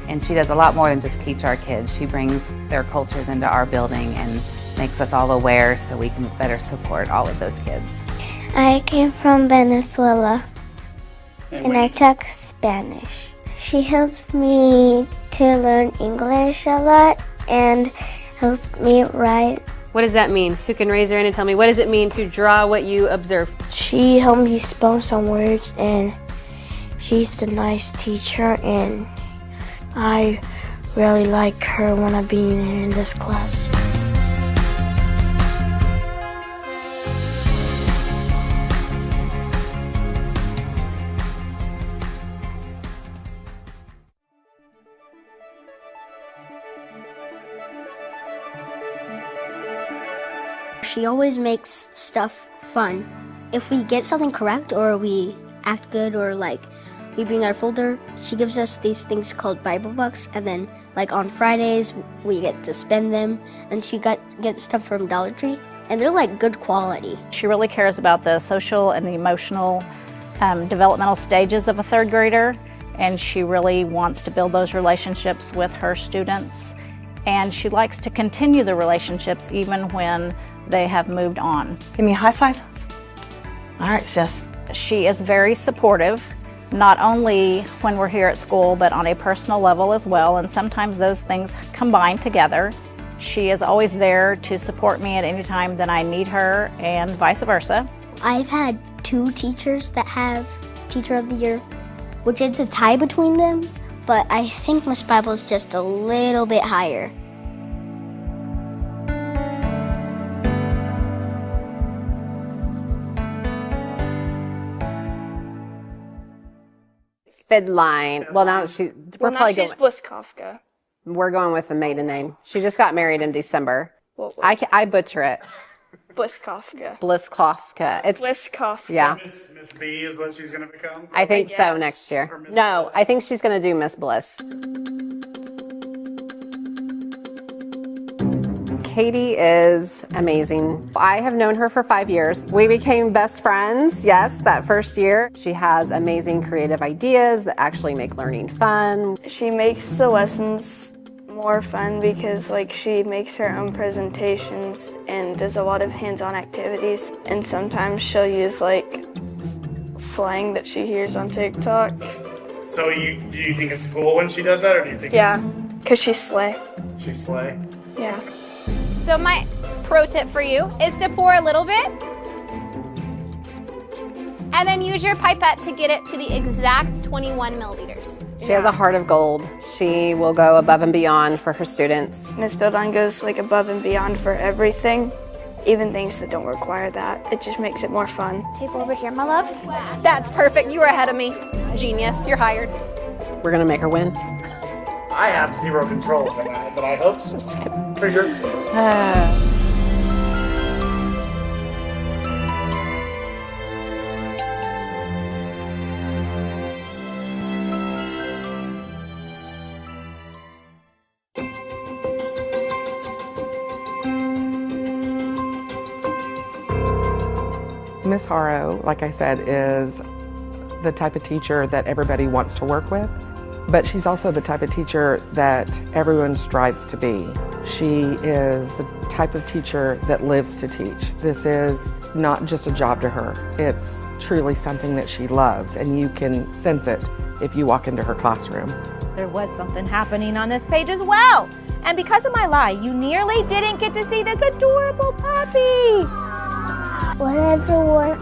and she does a lot more than just teach our kids. She brings their cultures into our building and makes us all aware so we can better support all of those kids. I came from Venezuela. And I took Spanish. She helps me to learn English a lot and helps me write. What does that mean? Who can raise their hand and tell me, what does it mean to draw what you observe? She helped me spell some words, and she's a nice teacher, and I really like her when I'm being in this class. She always makes stuff fun. If we get something correct or we act good or like we bring our folder. She gives us these things called Bible bucks, and then like on Fridays we get to spend them, and she gets stuff from Dollar Tree, and they're like good quality. She really cares about the social and the emotional developmental stages of a third grader, and she really wants to build those relationships with her students, and she likes to continue the relationships even when they have moved on. Give me a high five. All right, sis. She is very supportive, not only when we're here at school, but on a personal level as well, and sometimes those things combine together. She is always there to support me at any time that I need her, and vice versa. I've had 2 teachers that have Teacher of the Year, which is a tie between them, but I think Miss Bible's just a little bit higher. Fidline. Well, now she's Bliss Kafka. We're going with the maiden name. She just got married in December. I butcher it. Bliss Kafka. Bliss Kafka. It's Bliss Kafka. Yeah. Miss B is what she's going to become? I think so next year. No, I think she's going to do Miss Bliss. Katie is amazing. I have known her for 5 years. We became best friends, yes, that first year. She has amazing creative ideas that actually make learning fun. She makes the lessons more fun because she makes her own presentations and does a lot of hands-on activities, and sometimes she'll use slang that she hears on TikTok. So do you think it's cool when she does that, or do you think because she's slay. She's slay? Yeah. So my pro tip for you is to pour a little bit and then use your pipette to get it to the exact 21 milliliters. She has a heart of gold. She will go above and beyond for her students. Miss Fieldline goes above and beyond for everything, even things that don't require that. It just makes it more fun. Table over here, my love. That's perfect. You were ahead of me. Genius. You're hired. We're going to make her win. I have zero control over that, but I hope so for your sake. Miss Haro, like I said, is the type of teacher that everybody wants to work with, but she's also the type of teacher that everyone strives to be. She is the type of teacher that lives to teach. This is not just a job to her. It's truly something that she loves, and you can sense it if you walk into her classroom. There was something happening on this page as well. And because of my lie, you nearly didn't get to see this adorable puppy. Whenever we're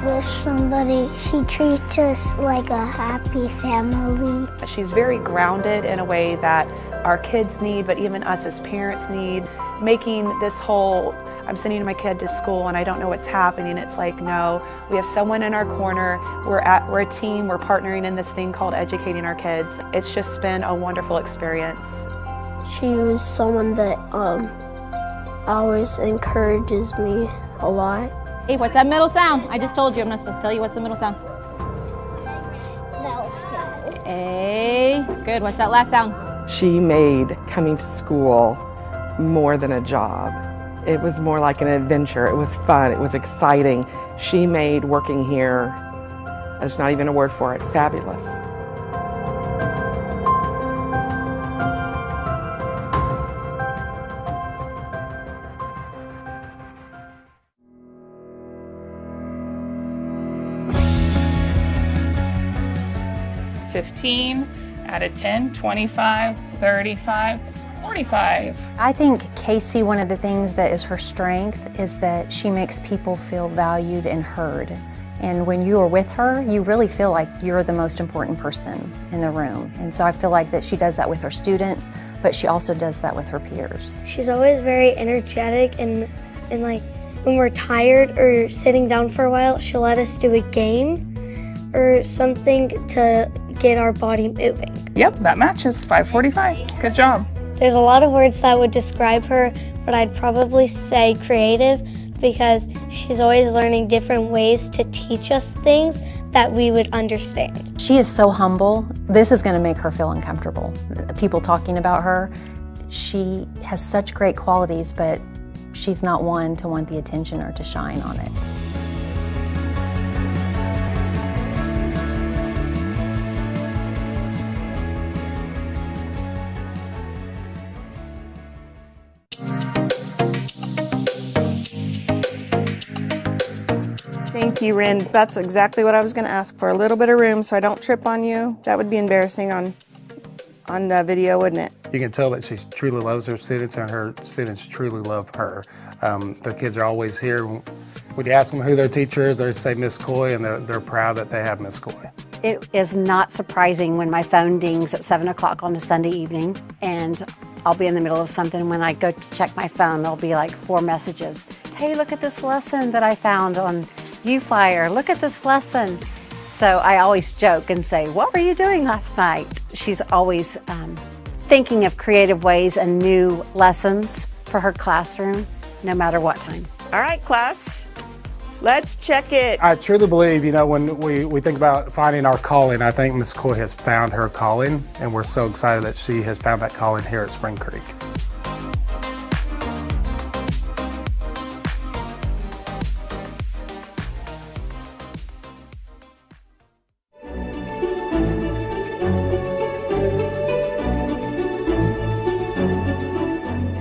with somebody, she treats us like a happy family. She's very grounded in a way that our kids need, but even us as parents need. Making this whole, I'm sending my kid to school and I don't know what's happening. It's no, we have someone in our corner. We're a team. We're partnering in this thing called educating our kids. It's just been a wonderful experience. She was someone that always encourages me a lot. Hey, what's that middle sound? I just told you I'm not supposed to tell you what's the middle sound. A. Good. What's that last sound? She made coming to school more than a job. It was more like an adventure. It was fun. It was exciting. She made working here, there's not even a word for it, fabulous. Out of 10, 25, 35, 45. I think Casey, one of the things that is her strength is that she makes people feel valued and heard. And when you are with her, you really feel like you're the most important person in the room. And so I feel like that she does that with her students, but she also does that with her peers. She's always very energetic and when we're tired or sitting down for a while, she'll let us do a game or something to get our body moving. Yep, that matches. 5:45. Good job. There's a lot of words that would describe her, but I'd probably say creative because she's always learning different ways to teach us things that we would understand. She is so humble. This is going to make her feel uncomfortable. People talking about her, she has such great qualities, but she's not one to want the attention or to shine on it. Thank you, Rin. That's exactly what I was going to ask for. A little bit of room so I don't trip on you. That would be embarrassing on the video, wouldn't it? You can tell that she truly loves her students, and her students truly love her. Their kids are always here. When you ask them who their teacher is, they say Miss Coy, and they're proud that they have Miss Coy. It is not surprising when my phone dings at 7 o'clock on a Sunday evening, and I'll be in the middle of something. When I go to check my phone, there'll be like 4 messages. Hey, look at this lesson that I found on UFlyer. Look at this lesson. So I always joke and say, what were you doing last night? She's always thinking of creative ways and new lessons for her classroom, no matter what time. All right, class, let's check it. I truly believe, when we think about finding our calling, I think Miss Coy has found her calling, and we're so excited that she has found that calling here at Spring Creek.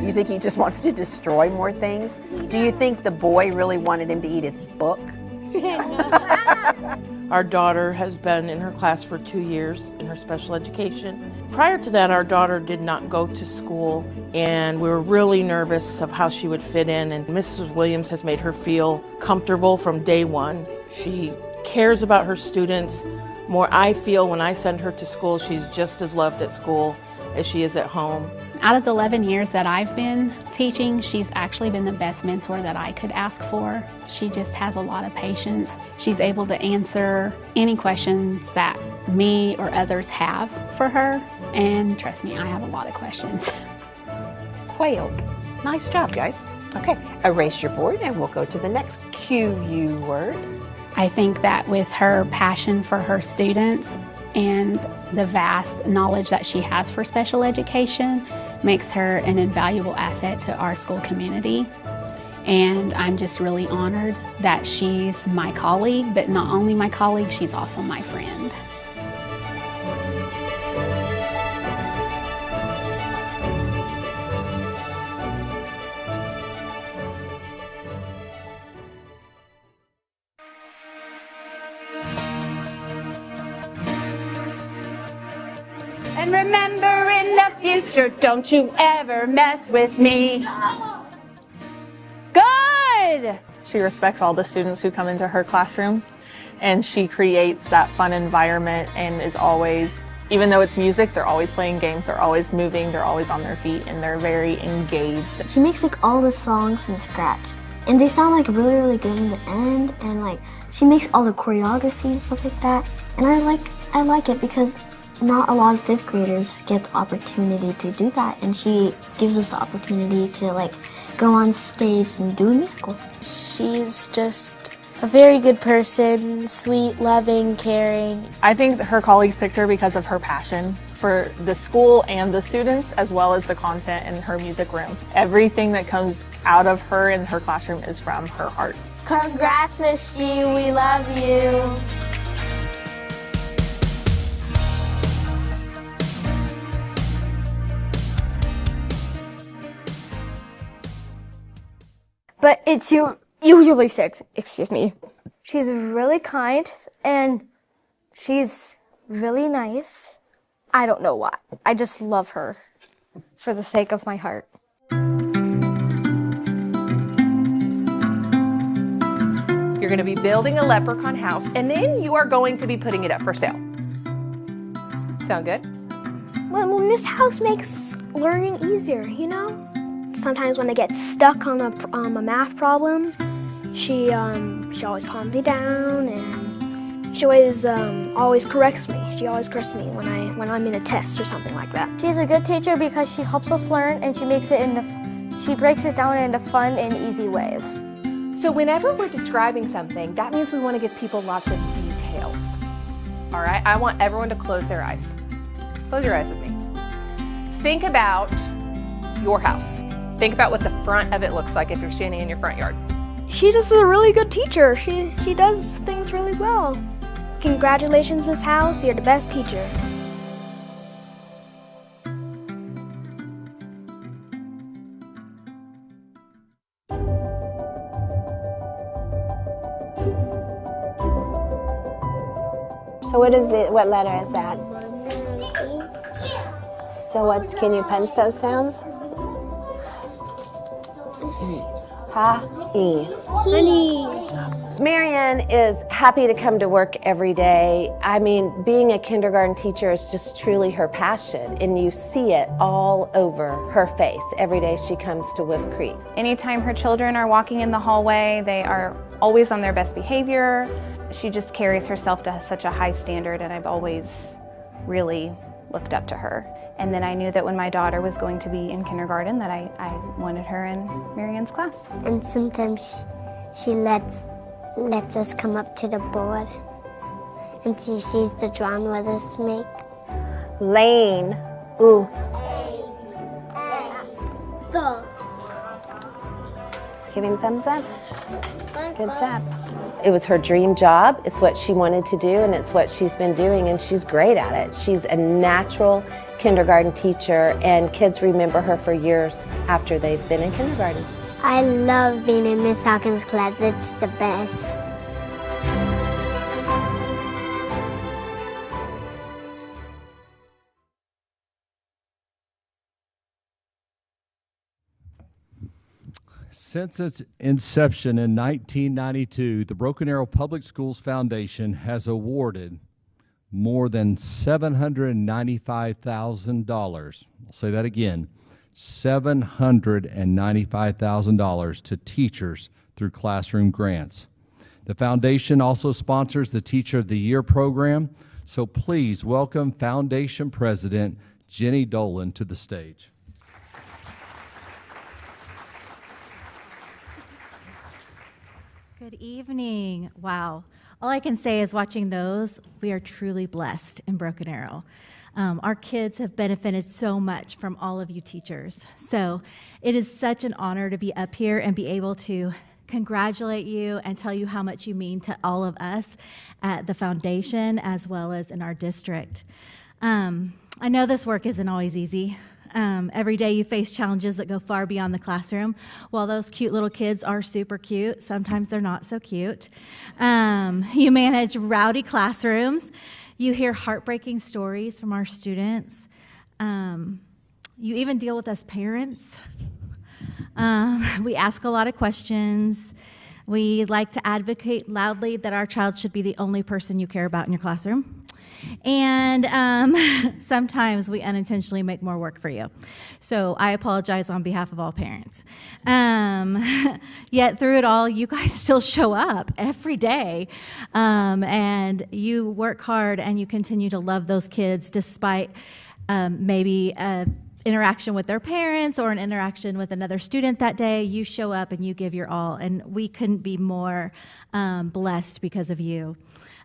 You think he just wants to destroy more things? Do you think the boy really wanted him to eat his book? Our daughter has been in her class for 2 years in her special education. Prior to that, our daughter did not go to school, and we were really nervous of how she would fit in, and Mrs. Williams has made her feel comfortable from day one. She cares about her students more. I feel when I send her to school, she's just as loved at school as she is at home. Out of the 11 years that I've been teaching, she's actually been the best mentor that I could ask for. She just has a lot of patience. She's able to answer any questions that me or others have for her. And trust me, I have a lot of questions. Quailed. Nice job, guys. Okay, erase your board and we'll go to the next QU word. I think that with her passion for her students and the vast knowledge that she has for special education makes her an invaluable asset to our school community. And I'm just really honored that she's my colleague, but not only my colleague, she's also my friend. And remember, in the future, don't you ever mess with me. Good! She respects all the students who come into her classroom, and she creates that fun environment and is always, even though it's music, they're always playing games, they're always moving, they're always on their feet, and they're very engaged. She makes like all the songs from scratch, and they sound like really, really good in the end, and like she makes all the choreography and stuff like that, and I like it because not a lot of 5th graders get the opportunity to do that, and she gives us the opportunity to like go on stage and do a musical. She's just a very good person, sweet, loving, caring. I think her colleagues picked her because of her passion for the school and the students, as well as the content in her music room. Everything that comes out of her in her classroom is from her heart. Congrats, Miss G, we love you. But it's usually 6, excuse me. She's really kind and she's really nice. I don't know why. I just love her for the sake of my heart. You're going to be building a leprechaun house, and then you are going to be putting it up for sale. Sound good? Well, this house makes learning easier, you know? Sometimes when I get stuck on a math problem, she always calms me down, and she always corrects me. She always corrects me when I'm in a test or something like that. She's a good teacher because she helps us learn, and she breaks it down into fun and easy ways. So whenever we're describing something, that means we want to give people lots of detail. exhales. All right, I want everyone to close their eyes. Close your eyes with me. Think about your house. Think about what the front of it looks like if you're standing in your front yard. She just is a really good teacher. She does things really well. Congratulations, Miss House. You're the best teacher. So what letter is that? So what, can you punch those sounds? Ha, E. Honey. Marianne is happy to come to work every day. I mean, being a kindergarten teacher is just truly her passion, and you see it all over her face every day she comes to Wolf Creek. Anytime her children are walking in the hallway, they are always on their best behavior. She just carries herself to such a high standard, and I've always really looked up to her. And then I knew that when my daughter was going to be in kindergarten that I wanted her in Marianne's class. And sometimes she lets us come up to the board and she sees the drawing with us make. Lane. Ooh. Go. Give him thumbs up. Good job. It was her dream job. It's what she wanted to do, and it's what she's been doing, and she's great at it. She's a natural kindergarten teacher, and kids remember her for years after they've been in kindergarten. I love being in Miss Hawkins' class. It's the best. Since its inception in 1992, the Broken Arrow Public Schools Foundation has awarded more than $795,000. I'll say that again, $795,000 to teachers through classroom grants. The foundation also sponsors the Teacher of the Year program, so please welcome Foundation President Jenny Dolan to the stage. Good evening. Wow. All I can say is watching those, we are truly blessed in Broken Arrow. Our kids have benefited so much from all of you teachers. So it is such an honor to be up here and be able to congratulate you and tell you how much you mean to all of us at the foundation as well as in our district. I know this work isn't always easy. Every day you face challenges that go far beyond the classroom. While those cute little kids are super cute, sometimes they're not so cute. You manage rowdy classrooms. You hear heartbreaking stories from our students. You even deal with us parents. We ask a lot of questions. We like to advocate loudly that our child should be the only person you care about in your classroom. And sometimes we unintentionally make more work for you. So I apologize on behalf of all parents. Yet through it all, you guys still show up every day. And you work hard and you continue to love those kids despite maybe interaction with their parents or an interaction with another student that day. You show up and you give your all. And we couldn't be more blessed because of you.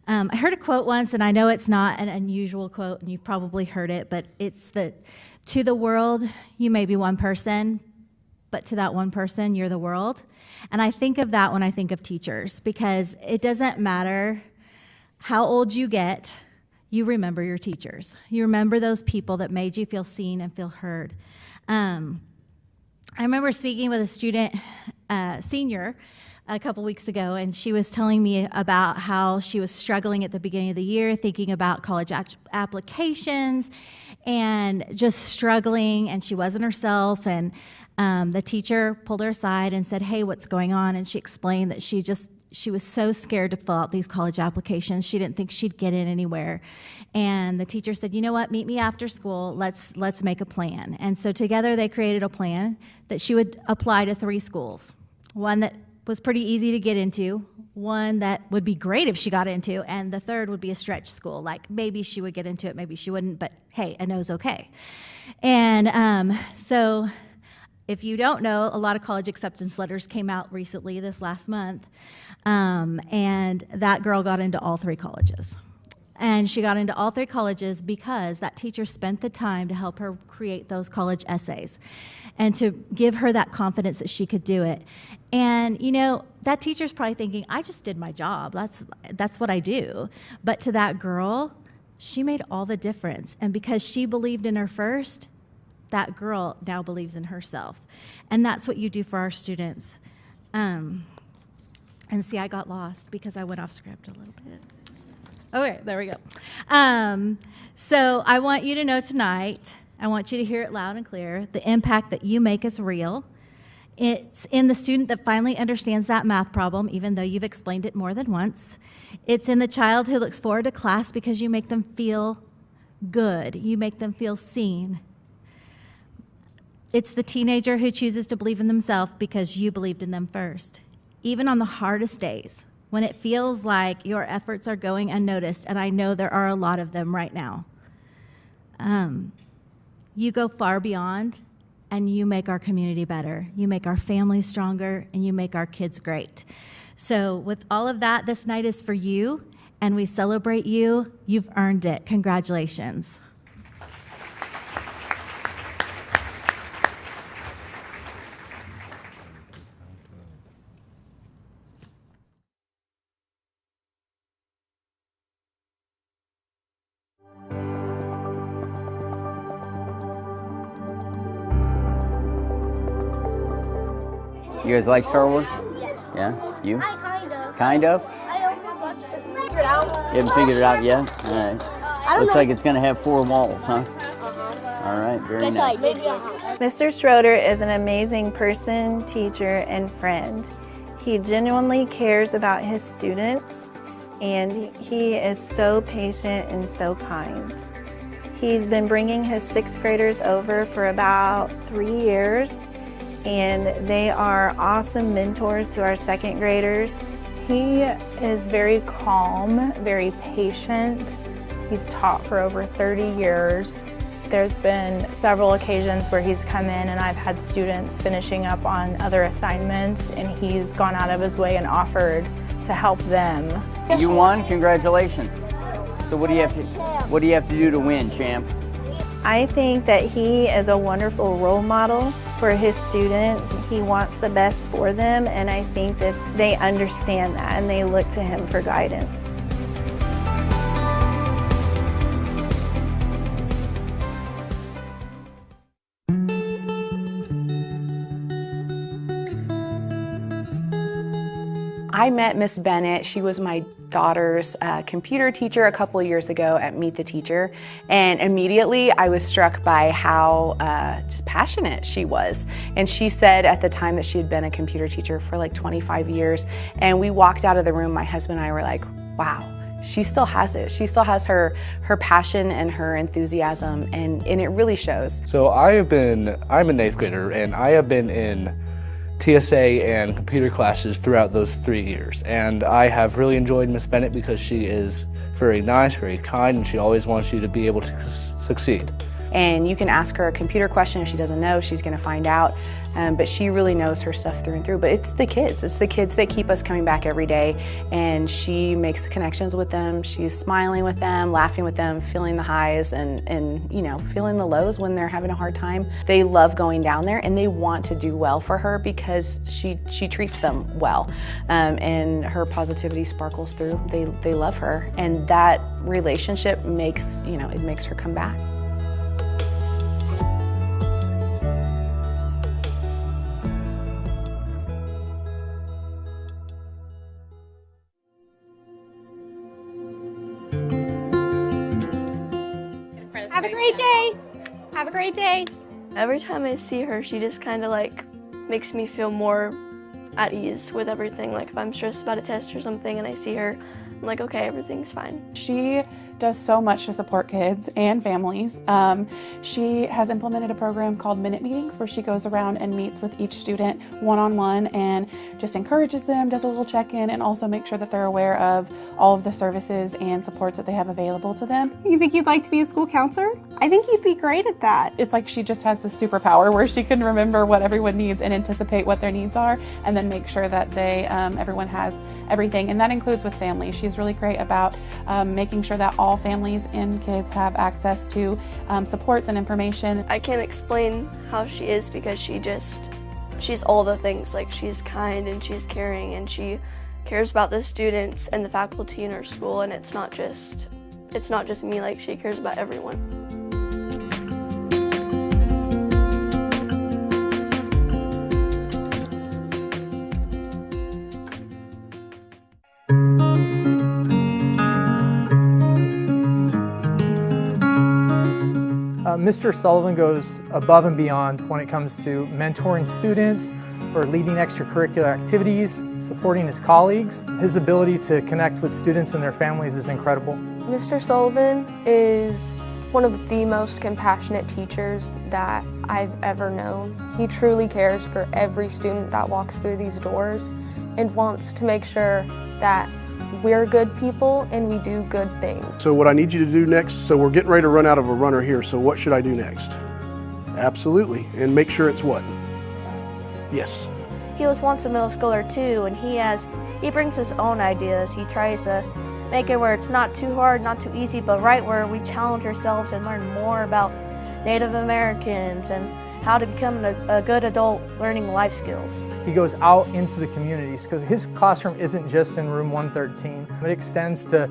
I heard a quote once, and I know it's not an unusual quote, and you've probably heard it, but it's that to the world, you may be one person, but to that one person, you're the world. And I think of that when I think of teachers, because it doesn't matter how old you get, you remember your teachers. You remember those people that made you feel seen and feel heard. I remember speaking with a student, senior, a couple weeks ago, and she was telling me about how she was struggling at the beginning of the year, thinking about college applications and just struggling, and she wasn't herself. And the teacher pulled her aside and said, "Hey, what's going on?" And she explained that she was so scared to fill out these college applications. She didn't think she'd get in anywhere. And the teacher said, "You know what, meet me after school, let's make a plan." And so together they created a plan that she would apply to 3 schools. One that was pretty easy to get into, one that would be great if she got into, and the third would be a stretch school. Like maybe she would get into it, maybe she wouldn't, but hey, a no's okay. And so If you don't know, a lot of college acceptance letters came out recently this last month, and that girl got into all 3 colleges. And she got into all 3 colleges because that teacher spent the time to help her create those college essays and to give her that confidence that she could do it. And, you know, that teacher's probably thinking, I just did my job. That's what I do. But to that girl, she made all the difference. And because she believed in her first, that girl now believes in herself. And that's what you do for our students. And see, I got lost because I went off script a little bit. Okay, there we go. So I want you to know tonight, I want you to hear it loud and clear, the impact that you make is real. It's in the student that finally understands that math problem, even though you've explained it more than once. It's in the child who looks forward to class because you make them feel good. You make them feel seen. It's the teenager who chooses to believe in themselves because you believed in them first. Even on the hardest days, when it feels like your efforts are going unnoticed, and I know there are a lot of them right now, you go far beyond, and you make our community better. You make our families stronger, and you make our kids great. So with all of that, this night is for you, and we celebrate you. You've earned it. Congratulations. You guys like Star Wars? Yeah? You? Kind of? I only watched it. Figured it out. You haven't figured it out yet? All right. Looks like it's going to have 4 walls, huh? All right, very nice. Mr. Schroeder is an amazing person, teacher, and friend. He genuinely cares about his students, and he is so patient and so kind. He's been bringing his 6th graders over for about 3 years, and they are awesome mentors to our 2nd graders. He is very calm, very patient. He's taught for over 30 years. There's been several occasions where he's come in and I've had students finishing up on other assignments, and he's gone out of his way and offered to help them. You won? Congratulations. So what do you have to do to win, champ? I think that he is a wonderful role model for his students. He wants the best for them, and I think that they understand that and they look to him for guidance. I met Miss Bennett. She was my daughter's computer teacher a couple of years ago at Meet the Teacher, and immediately I was struck by how just passionate she was. And she said at the time that she had been a computer teacher for like 25 years, and we walked out of the room, my husband and I were like, wow, she still has it. She still has her passion and her enthusiasm, and it really shows. So I'm an 8th grader, and I have been in TSA and computer classes throughout those 3 years, and I have really enjoyed Miss Bennett because she is very nice, very kind, and she always wants you to be able to succeed. And you can ask her a computer question. If she doesn't know, she's going to find out. But she really knows her stuff through and through. But it's the kids that keep us coming back every day. And she makes the connections with them. She's smiling with them, laughing with them, feeling the highs and you know, feeling the lows when they're having a hard time. They love going down there, and they want to do well for her because she treats them well. And her positivity sparkles through. They love her, and that relationship makes, you know, it makes her come back. Have a great day. Have a great day. Every time I see her, she just kind of like makes me feel more at ease with everything. Like if I'm stressed about a test or something and I see her, I'm like, okay, everything's fine. She does so much to support kids and families. She has implemented a program called Minute Meetings where she goes around and meets with each student one-on-one and just encourages them, does a little check-in, and also makes sure that they're aware of all of the services and supports that they have available to them. You think you'd like to be a school counselor? I think you'd be great at that. It's like she just has this superpower where she can remember what everyone needs and anticipate what their needs are, and then make sure that everyone has everything, and that includes with families. She's really great about making sure that all families and kids have access to supports and information. I can't explain how she is because she's all the things. Like, she's kind and she's caring and she cares about the students and the faculty in her school, and it's not just me. Like, she cares about everyone. Mr. Sullivan goes above and beyond when it comes to mentoring students or leading extracurricular activities, supporting his colleagues. His ability to connect with students and their families is incredible. Mr. Sullivan is one of the most compassionate teachers that I've ever known. He truly cares for every student that walks through these doors and wants to make sure that we're good people and we do good things. So what I need you to do next, so we're getting ready to run out of a runner here, so what should I do next? Absolutely, and make sure it's what? Yes. He was once a middle schooler too, and he brings his own ideas. He tries to make it where it's not too hard, not too easy, but right where we challenge ourselves and learn more about Native Americans and how to become a good adult learning life skills. He goes out into the communities because his classroom isn't just in room 113. It extends to,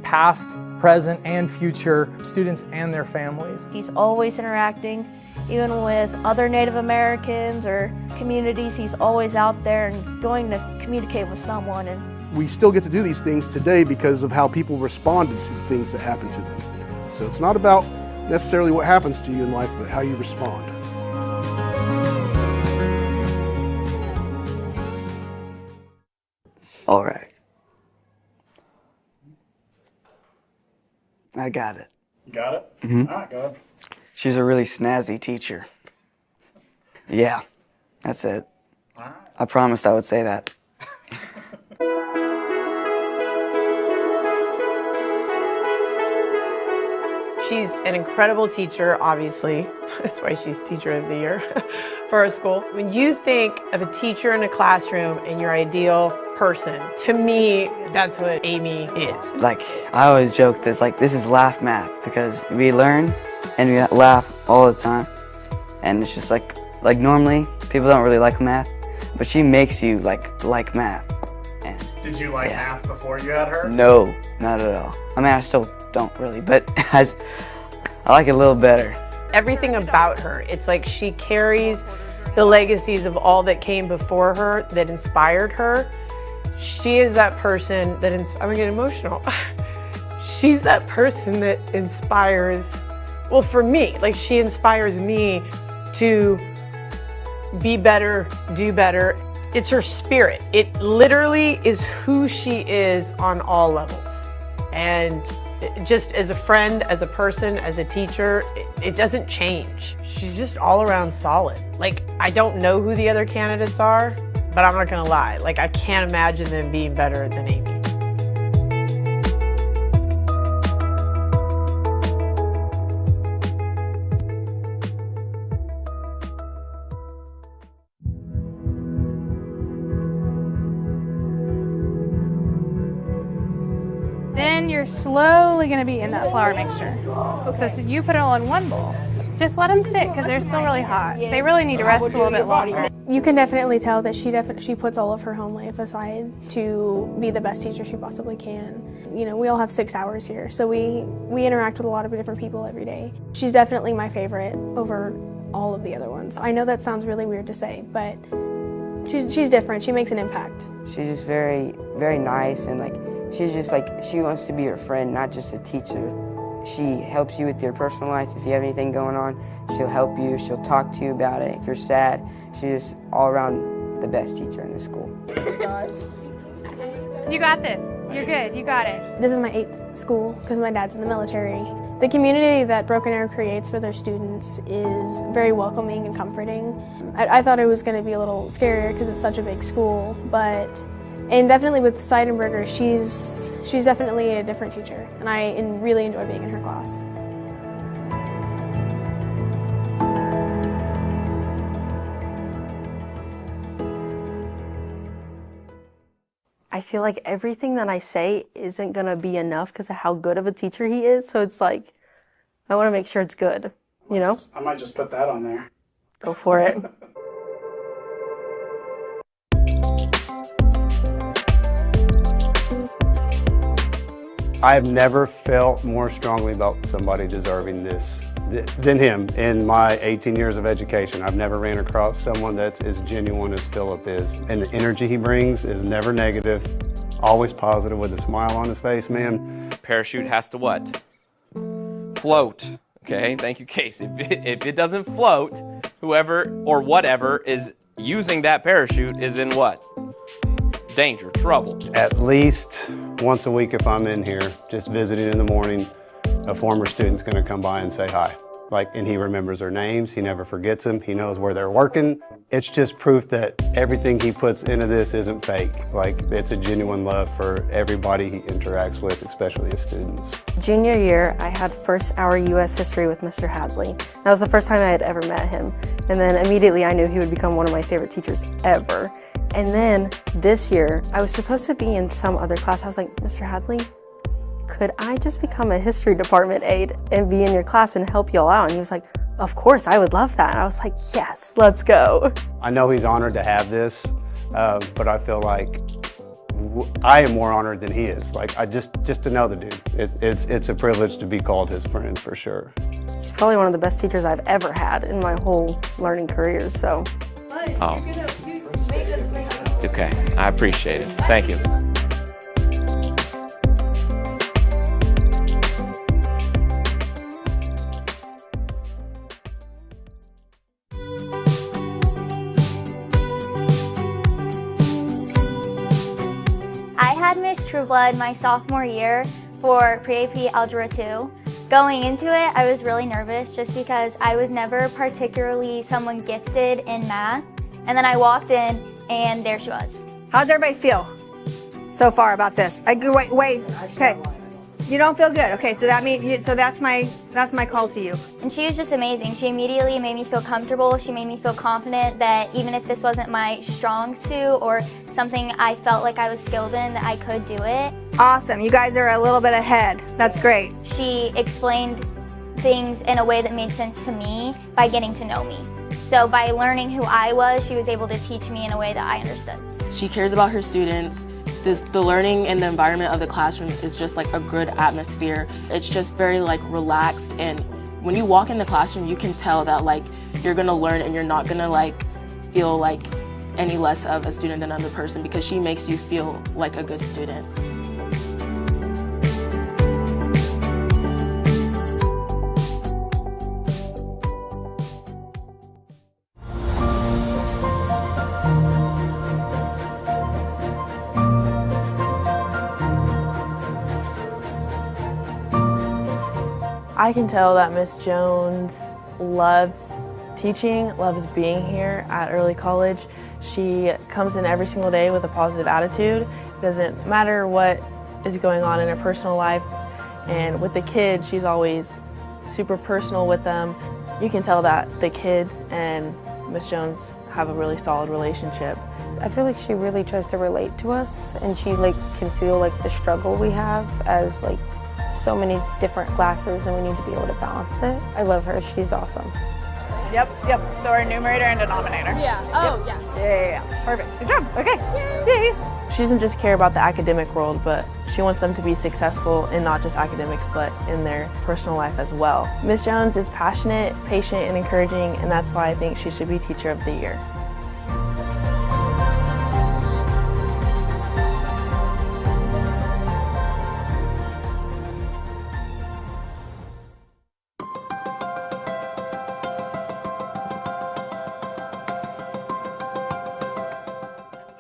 past, present, and future students and their families. He's always interacting, even with other Native Americans or communities. He's always out there and going to communicate with someone. And we still get to do these things today because of how people responded to the things that happened to them. So it's not about necessarily what happens to you in life, but how you respond. All right. I got it. You got it? Mm-hmm. All right, go ahead. She's a really snazzy teacher. Yeah, that's it. All right. I promised I would say that. She's an incredible teacher, obviously. That's why she's Teacher of the Year for our school. When you think of a teacher in a classroom and your ideal person, to me, that's what Amy is. Like, I always joke that this is laugh math because we learn and we laugh all the time. And it's just like normally people don't really like math, but she makes you like math. And did you like math before you had her? No, not at all. I mean, I still don't really, but I like it a little better. Everything about her, it's like she carries the legacies of all that came before her that inspired her. She is that person that, I'm gonna get emotional. She's that person that inspires, well, for me, she inspires me to be better, do better. It's her spirit. It literally is who she is on all levels. And just as a friend, as a person, as a teacher, it doesn't change. She's just all around solid. I don't know who the other candidates are, but I'm not gonna lie. I can't imagine them being better than Amy. Then you're slowly going to be in that flour mixture. So you put it all in one bowl. Just let them sit because they're still really hot. They really need to rest a little bit longer. You can definitely tell that she puts all of her home life aside to be the best teacher she possibly can. We all have 6 hours here, so we interact with a lot of different people every day. She's definitely my favorite over all of the other ones. I know that sounds really weird to say, but she's different. She makes an impact. She's just very, very nice, and she's just she wants to be your friend, not just a teacher. She helps you with your personal life. If you have anything going on, she'll help you. She'll talk to you about it. If you're sad, she's just all around the best teacher in the school. You got this. You're good. You got it. This is my 8th school because my dad's in the military. The community that Broken Arrow creates for their students is very welcoming and comforting. I thought it was going to be a little scarier because it's such a big school, and definitely with Seidenberger, she's definitely a different teacher, and I really enjoy being in her class. feel like everything that I say isn't going to be enough because of how good of a teacher he is. So it's like, I want to make sure it's good, you know? I might just put that on there. Go for it. I've never felt more strongly about somebody deserving this than him in my 18 years of education. I've never ran across someone that's as genuine as Philip is. And the energy he brings is never negative, always positive with a smile on his face, man. Parachute has to what? Float. Okay, thank you, Case. If it doesn't float, whoever or whatever is using that parachute is in what? Danger, trouble. At least once a week if I'm in here, just visiting in the morning, a former student's gonna come by and say hi. And he remembers their names, he never forgets them, he knows where they're working. It's just proof that everything he puts into this isn't fake. It's a genuine love for everybody he interacts with, especially his students. Junior year, I had first hour U.S. history with Mr. Hadley. That was the first time I had ever met him. And then immediately I knew he would become one of my favorite teachers ever. And then this year, I was supposed to be in some other class. I was like, Mr. Hadley, could I just become a history department aide and be in your class and help y'all out? And he was like, of course, I would love that. And I was like, yes, let's go. I know he's honored to have this, but I feel like I am more honored than he is. Just to know the dude, it's a privilege to be called his friend for sure. He's probably one of the best teachers I've ever had in my whole learning career, so. Oh. Okay, I appreciate it. Thank you. I had Miss Trueblood my sophomore year for Pre-AP Algebra 2. Going into it, I was really nervous just because I was never particularly someone gifted in math. And then I walked in and there she was. How does everybody feel so far about this? Wait, okay. You don't feel good. Okay, so that means that's my call to you. And she was just amazing. She immediately made me feel comfortable. She made me feel confident that even if this wasn't my strong suit or something I felt like I was skilled in, that I could do it. Awesome. You guys are a little bit ahead. That's great. She explained things in a way that made sense to me by getting to know me. So by learning who I was, she was able to teach me in a way that I understood. She cares about her students. The learning and the environment of the classroom is just like a good atmosphere. It's just very relaxed, and when you walk in the classroom, you can tell that you're gonna learn and you're not gonna feel like any less of a student than another person because she makes you feel like a good student. I can tell that Miss Jones loves teaching, loves being here at Early College. She comes in every single day with a positive attitude. It doesn't matter what is going on in her personal life. And with the kids, she's always super personal with them. You can tell that the kids and Miss Jones have a really solid relationship. I feel like she really tries to relate to us, and she can feel the struggle we have as so many different classes, and we need to be able to balance it. I love her. She's awesome. Yep. So our numerator and denominator. Yeah. Oh, yep. Yeah. Perfect. Good job. Okay. Yay. She doesn't just care about the academic world, but she wants them to be successful in not just academics, but in their personal life as well. Miss Jones is passionate, patient, and encouraging, and that's why I think she should be Teacher of the Year.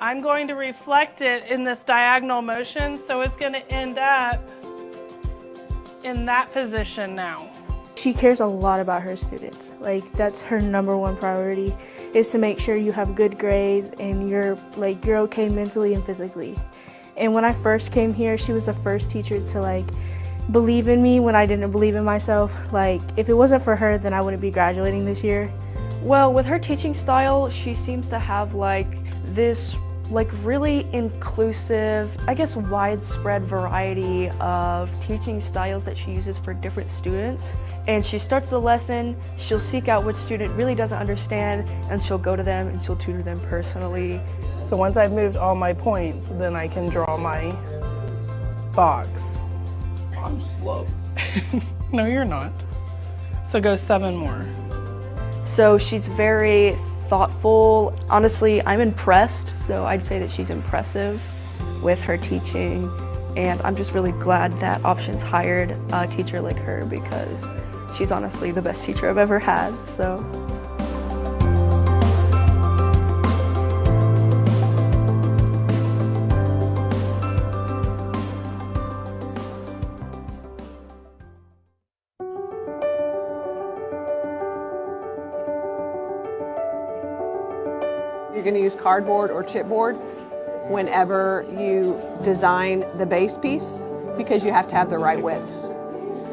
I'm going to reflect it in this diagonal motion, so it's going to end up in that position now. She cares a lot about her students. That's her #1 priority, is to make sure you have good grades and you're okay mentally and physically. And when I first came here, she was the first teacher to believe in me when I didn't believe in myself. If it wasn't for her, then I wouldn't be graduating this year. Well, with her teaching style, she seems to have this like really inclusive, I guess widespread variety of teaching styles that she uses for different students. And she starts the lesson, she'll seek out which student really doesn't understand, and she'll go to them and she'll tutor them personally. So once I've moved all my points, then I can draw my box. I'm slow. No, you're not. So go 7 more. So she's very thoughtful. Honestly, I'm impressed. So I'd say that she's impressive with her teaching. And I'm just really glad that Options hired a teacher like her because she's honestly the best teacher I've ever had. So. You're going to use cardboard or chipboard whenever you design the base piece because you have to have the right width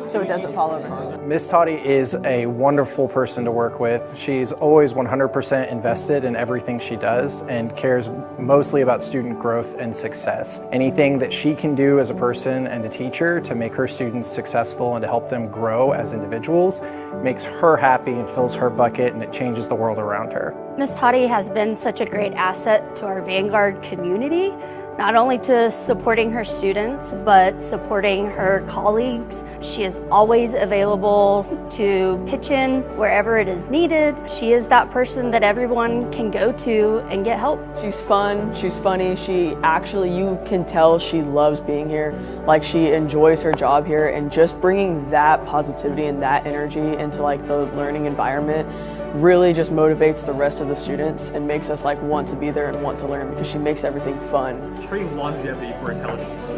so it doesn't fall over. Miss Toddy is a wonderful person to work with. She's always 100% invested in everything she does and cares mostly about student growth and success. Anything that she can do as a person and a teacher to make her students successful and to help them grow as individuals makes her happy and fills her bucket, and it changes the world around her. Miss Toddy has been such a great asset to our Vanguard community, not only to supporting her students, but supporting her colleagues. She is always available to pitch in wherever it is needed. She is that person that everyone can go to and get help. She's fun, she's funny, she actually, you can tell she loves being here, like she enjoys her job here, and just bringing that positivity and that energy into like the learning environment really just motivates the rest of the students and makes us like want to be there and want to learn because she makes everything fun. Trading longevity for intelligence.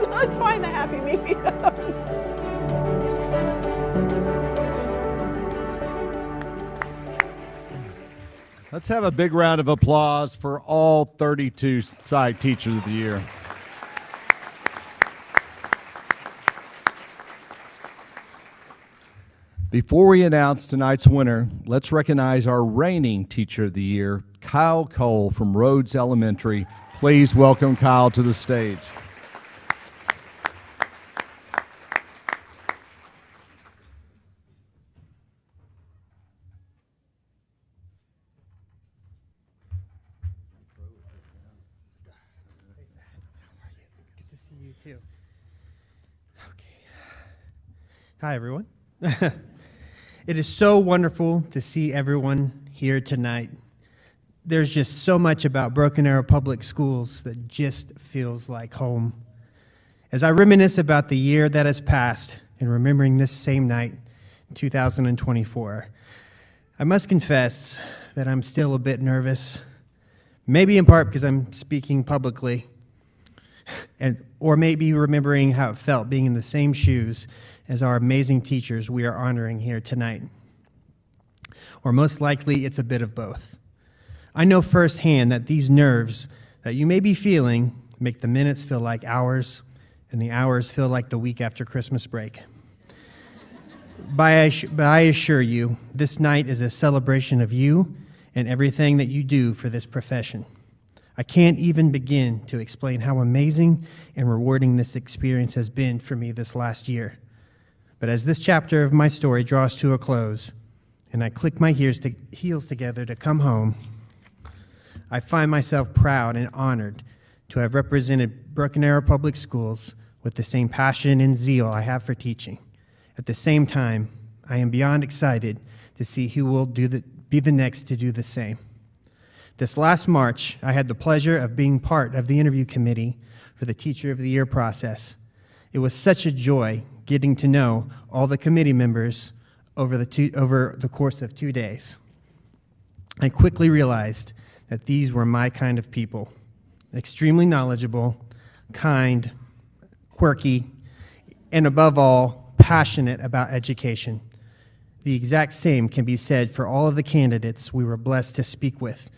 Let's find the happy medium. Let's have a big round of applause for all 32 side teachers of the year. Before we announce tonight's winner, let's recognize our reigning Teacher of the Year, Kyle Cole from Rhodes Elementary. Please welcome Kyle to the stage. Good to see you too. Okay. Hi, everyone. It is so wonderful to see everyone here tonight. There's just so much about Broken Arrow Public Schools that just feels like home. As I reminisce about the year that has passed and remembering this same night, 2024, I must confess that I'm still a bit nervous, maybe in part because I'm speaking publicly, or maybe remembering how it felt being in the same shoes as our amazing teachers we are honoring here tonight. Or most likely, it's a bit of both. I know firsthand that these nerves that you may be feeling make the minutes feel like hours, and the hours feel like the week after Christmas break. But I assure you, this night is a celebration of you and everything that you do for this profession. I can't even begin to explain how amazing and rewarding this experience has been for me this last year. But as this chapter of my story draws to a close, and I click my heels together to come home, I find myself proud and honored to have represented Broken Arrow Public Schools with the same passion and zeal I have for teaching. At the same time, I am beyond excited to see who will be the next to do the same. This last March, I had the pleasure of being part of the interview committee for the Teacher of the Year process. It was such a joy getting to know all the committee members over the course of 2 days. I quickly realized that these were my kind of people, extremely knowledgeable, kind, quirky, and above all, passionate about education. The exact same can be said for all of the candidates we were blessed to speak with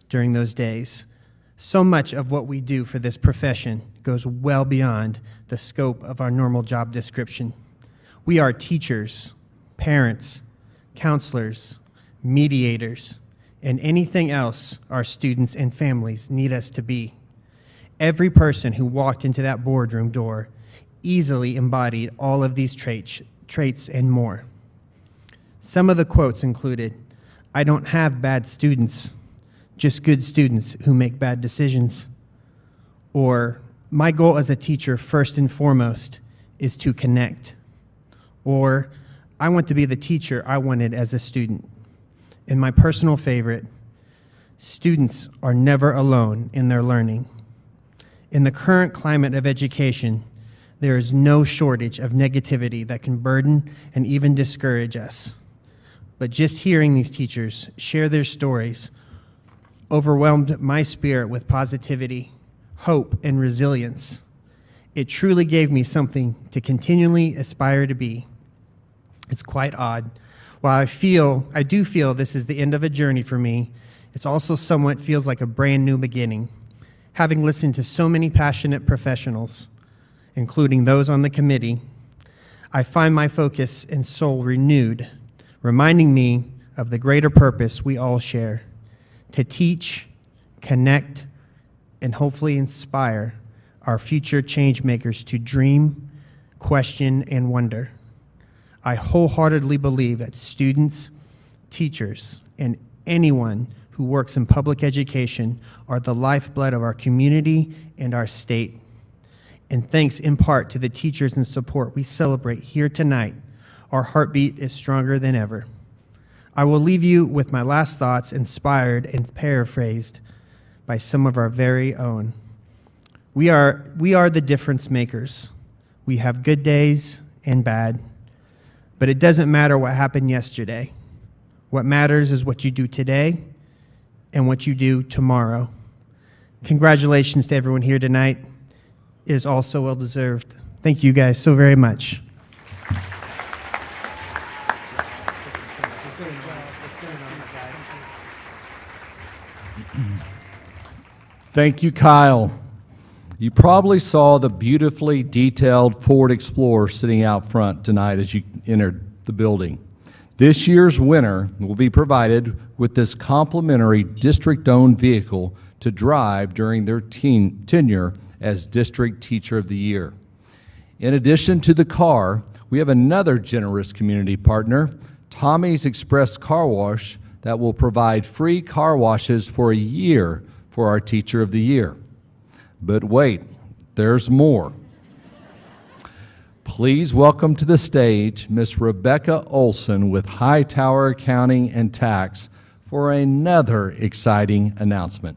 during those days. So much of what we do for this profession goes well beyond the scope of our normal job description. We are teachers, parents, counselors, mediators, and anything else our students and families need us to be. Every person who walked into that boardroom door easily embodied all of these traits and more. Some of the quotes included, "I don't have bad students, just good students who make bad decisions." Or, "My goal as a teacher, first and foremost, is to connect." Or, "I want to be the teacher I wanted as a student." And my personal favorite, "Students are never alone in their learning." In the current climate of education, there is no shortage of negativity that can burden and even discourage us. But just hearing these teachers share their stories overwhelmed my spirit with positivity, hope, and resilience. It truly gave me something to continually aspire to be. It's quite odd. While I do feel this is the end of a journey for me, it's also somewhat feels like a brand new beginning. Having listened to so many passionate professionals, including those on the committee, I find my focus and soul renewed, reminding me of the greater purpose we all share: to teach, connect, and hopefully inspire our future change makers to dream, question, and wonder. I wholeheartedly believe that students, teachers, and anyone who works in public education are the lifeblood of our community and our state. And thanks in part to the teachers and support we celebrate here tonight, our heartbeat is stronger than ever. I will leave you with my last thoughts, inspired and paraphrased by some of our very own. We are the difference makers. We have good days and bad, but it doesn't matter what happened yesterday. What matters is what you do today and what you do tomorrow. Congratulations to everyone here tonight. It is also well deserved. Thank you guys so very much. Thank you, Kyle. You probably saw the beautifully detailed Ford Explorer sitting out front tonight as you entered the building. This year's winner will be provided with this complimentary district-owned vehicle to drive during their tenure as District Teacher of the Year. In addition to the car, we have another generous community partner, Tommy's Express Car Wash, that will provide free car washes for a year for our Teacher of the Year. But wait, there's more. Please welcome to the stage Miss Rebecca Olson with Hightower Accounting and Tax for another exciting announcement.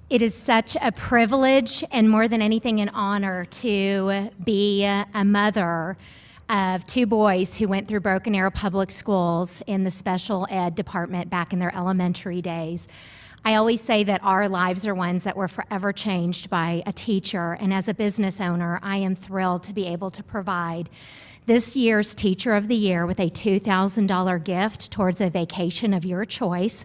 It is such a privilege and more than anything an honor to be a mother of two boys who went through Broken Arrow Public Schools in the special ed department back in their elementary days. I always say that our lives are ones that were forever changed by a teacher, and as a business owner, I am thrilled to be able to provide this year's Teacher of the Year with a $2,000 gift towards a vacation of your choice.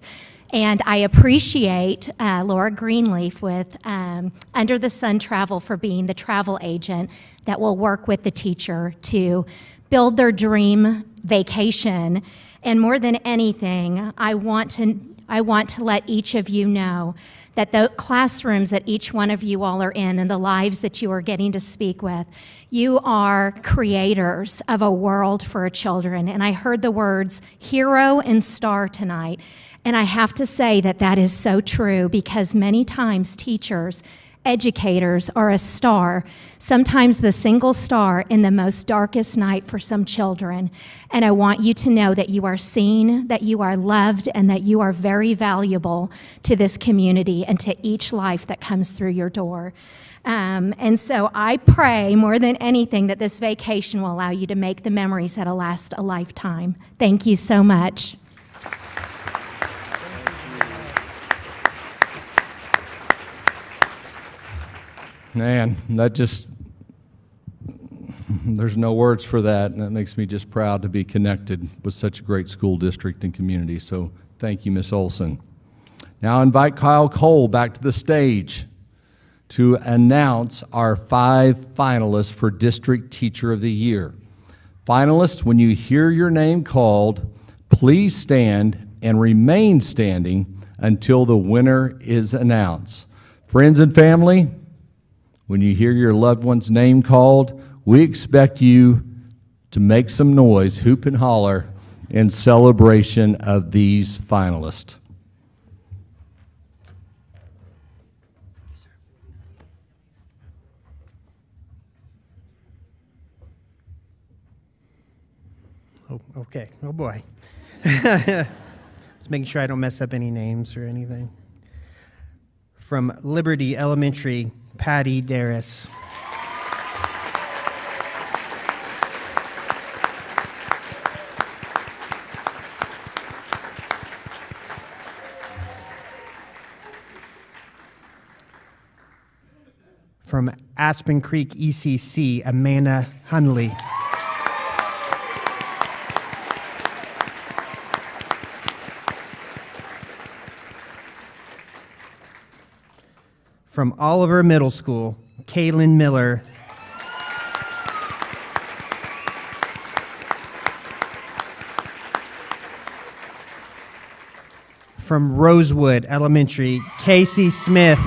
And I appreciate Laura Greenleaf with Under the Sun Travel for being the travel agent that will work with the teacher to build their dream vacation. And more than anything, I want to let each of you know that the classrooms that each one of you all are in and the lives that you are getting to speak with, you are creators of a world for children. And I heard the words hero and star tonight. And I have to say that that is so true, because many times teachers, educators are a star, sometimes the single star in the most darkest night for some children. And I want you to know that you are seen, that you are loved, and that you are very valuable to this community and to each life that comes through your door. And so I pray more than anything that this vacation will allow you to make the memories that'll last a lifetime. Thank you so much. Man, there's no words for that, and that makes me just proud to be connected with such a great school district and community. So thank you, Ms. Olson. Now I invite Kyle Cole back to the stage to announce our 5 finalists for District Teacher of the Year. Finalists, when you hear your name called, please stand and remain standing until the winner is announced. Friends and family, when you hear your loved one's name called, we expect you to make some noise, hoop and holler, in celebration of these finalists. Oh, okay. Oh, boy. Just making sure I don't mess up any names or anything. From Liberty Elementary, Patty Darris. From Aspen Creek ECC, Amanda Hunley. From Oliver Middle School, Kaylin Miller. From Rosewood Elementary, Casey Smith.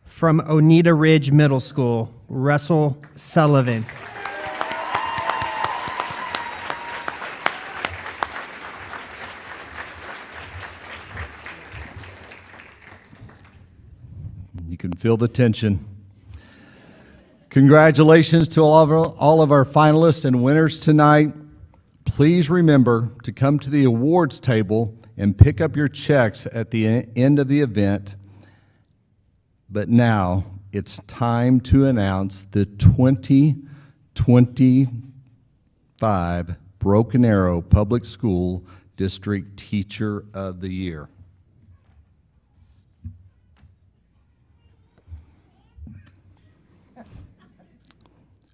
From Oneida Ridge Middle School, Russell Sullivan. You can feel the tension. Congratulations to all of our finalists and winners tonight. Please remember to come to the awards table and pick up your checks at the end of the event. But now it's time to announce the 2025 Broken Arrow Public School District Teacher of the Year.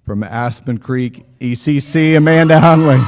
From Aspen Creek ECC, Amanda Hunley.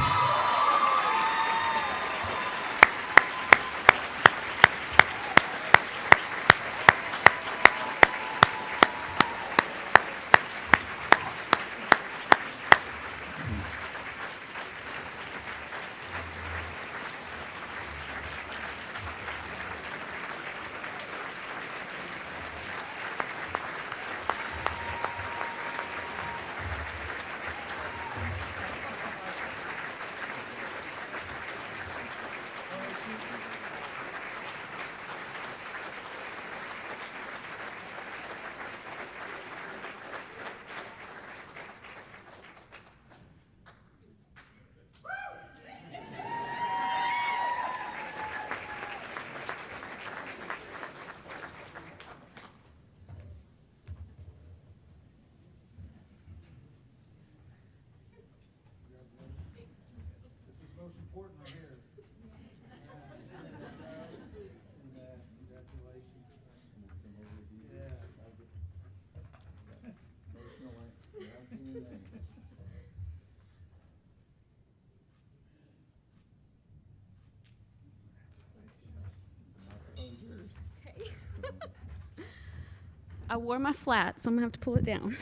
I wore my flat, so I'm gonna have to pull it down.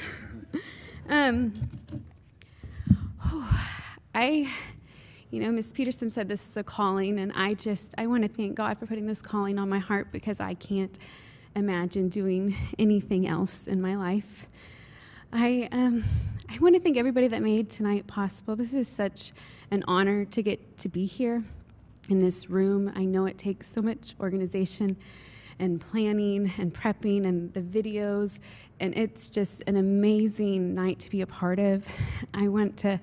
Ms. Peterson said this is a calling, and I want to thank God for putting this calling on my heart, because I can't imagine doing anything else in my life. I want to thank everybody that made tonight possible. This is such an honor to get to be here in this room. I know it takes so much organization and planning and prepping and the videos, and it's just an amazing night to be a part of. I want to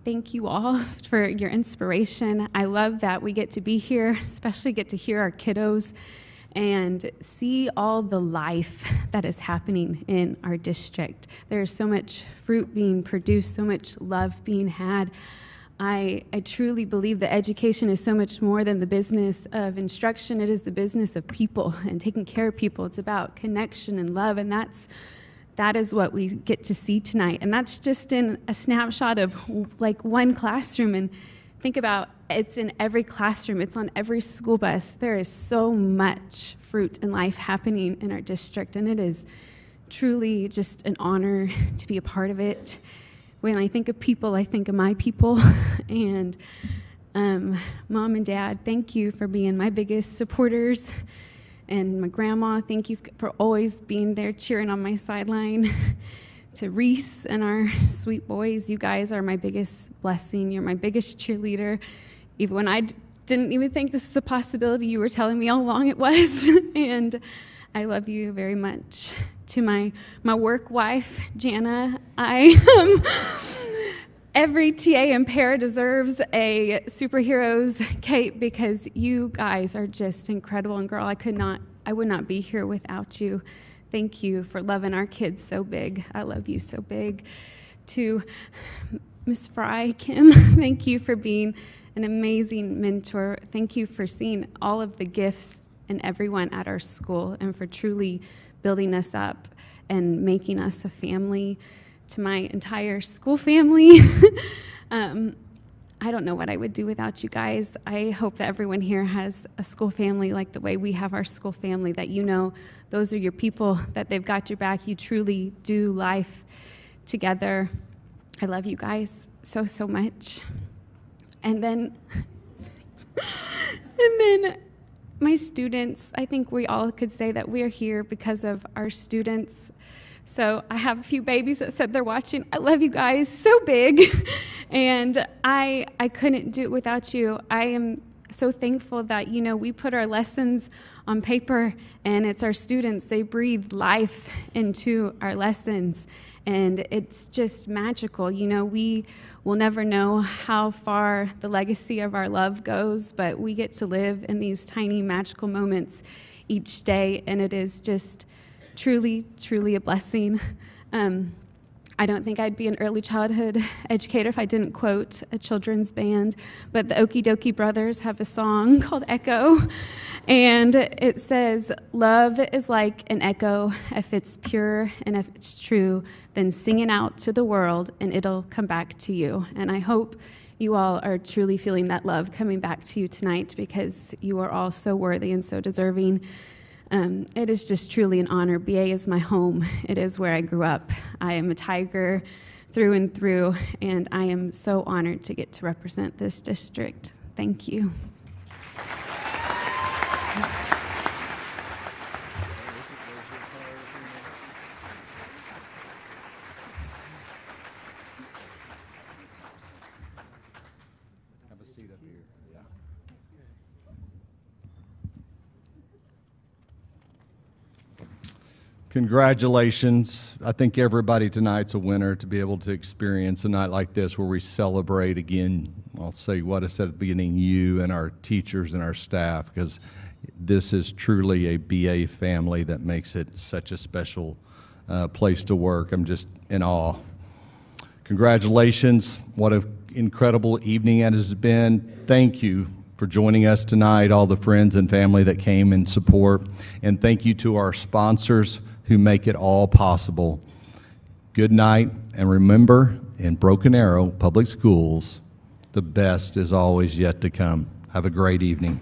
thank you all for your inspiration. I love that we get to be here, especially get to hear our kiddos and see all the life that is happening in our district. There's so much fruit being produced, so much love being had. I truly believe that education is so much more than the business of instruction. It is the business of people and taking care of people. It's about connection and love, and that is what we get to see tonight. And that's just in a snapshot of like one classroom. And think about it's in every classroom, it's on every school bus. There is so much fruit and life happening in our district, and it is truly just an honor to be a part of it. When I think of people, I think of my people. And Mom and Dad, thank you for being my biggest supporters. And my grandma, thank you for always being there cheering on my sideline. To Reese and our sweet boys, you guys are my biggest blessing. You're my biggest cheerleader. Even when I didn't even think this was a possibility, you were telling me all along it was. And I love you very much. To my work wife, Jana, every TA and para deserves a superhero's cape because you guys are just incredible. And girl, I would not be here without you. Thank you for loving our kids so big. I love you so big. To Miss Fry, Kim, thank you for being an amazing mentor. Thank you for seeing all of the gifts in everyone at our school and for truly building us up and making us a family. To my entire school family, I don't know what I would do without you guys. I hope that everyone here has a school family like the way we have our school family, that you know those are your people, that they've got your back. You truly do life together. I love you guys so, so much. And then my students, I think we all could say that we're here because of our students. So I have a few babies that said they're watching. I love you guys so big. And I couldn't do it without you. I am so thankful that, you know, we put our lessons on paper and it's our students. They breathe life into our lessons. And it's just magical. You know, we will never know how far the legacy of our love goes, but we get to live in these tiny magical moments each day. And it is just truly, truly a blessing. I don't think I'd be an early childhood educator if I didn't quote a children's band, but the Okie Dokie Brothers have a song called Echo, and it says, love is like an echo. If it's pure and if it's true, then sing it out to the world and it'll come back to you. And I hope you all are truly feeling that love coming back to you tonight because you are all so worthy and so deserving. It is just truly an honor. BA is my home. It is where I grew up. I am a Tiger through and through, and I am so honored to get to represent this district. Thank you. Have a seat up here. Yeah. Congratulations. I think everybody tonight's a winner to be able to experience a night like this where we celebrate again, I'll say what I said at the beginning, you and our teachers and our staff, because this is truly a BA family that makes it such a special place to work. I'm just in awe. Congratulations. What an incredible evening it has been. Thank you for joining us tonight, all the friends and family that came in support. And thank you to our sponsors who make it all possible. Good night, and remember, in Broken Arrow Public Schools, the best is always yet to come. Have a great evening.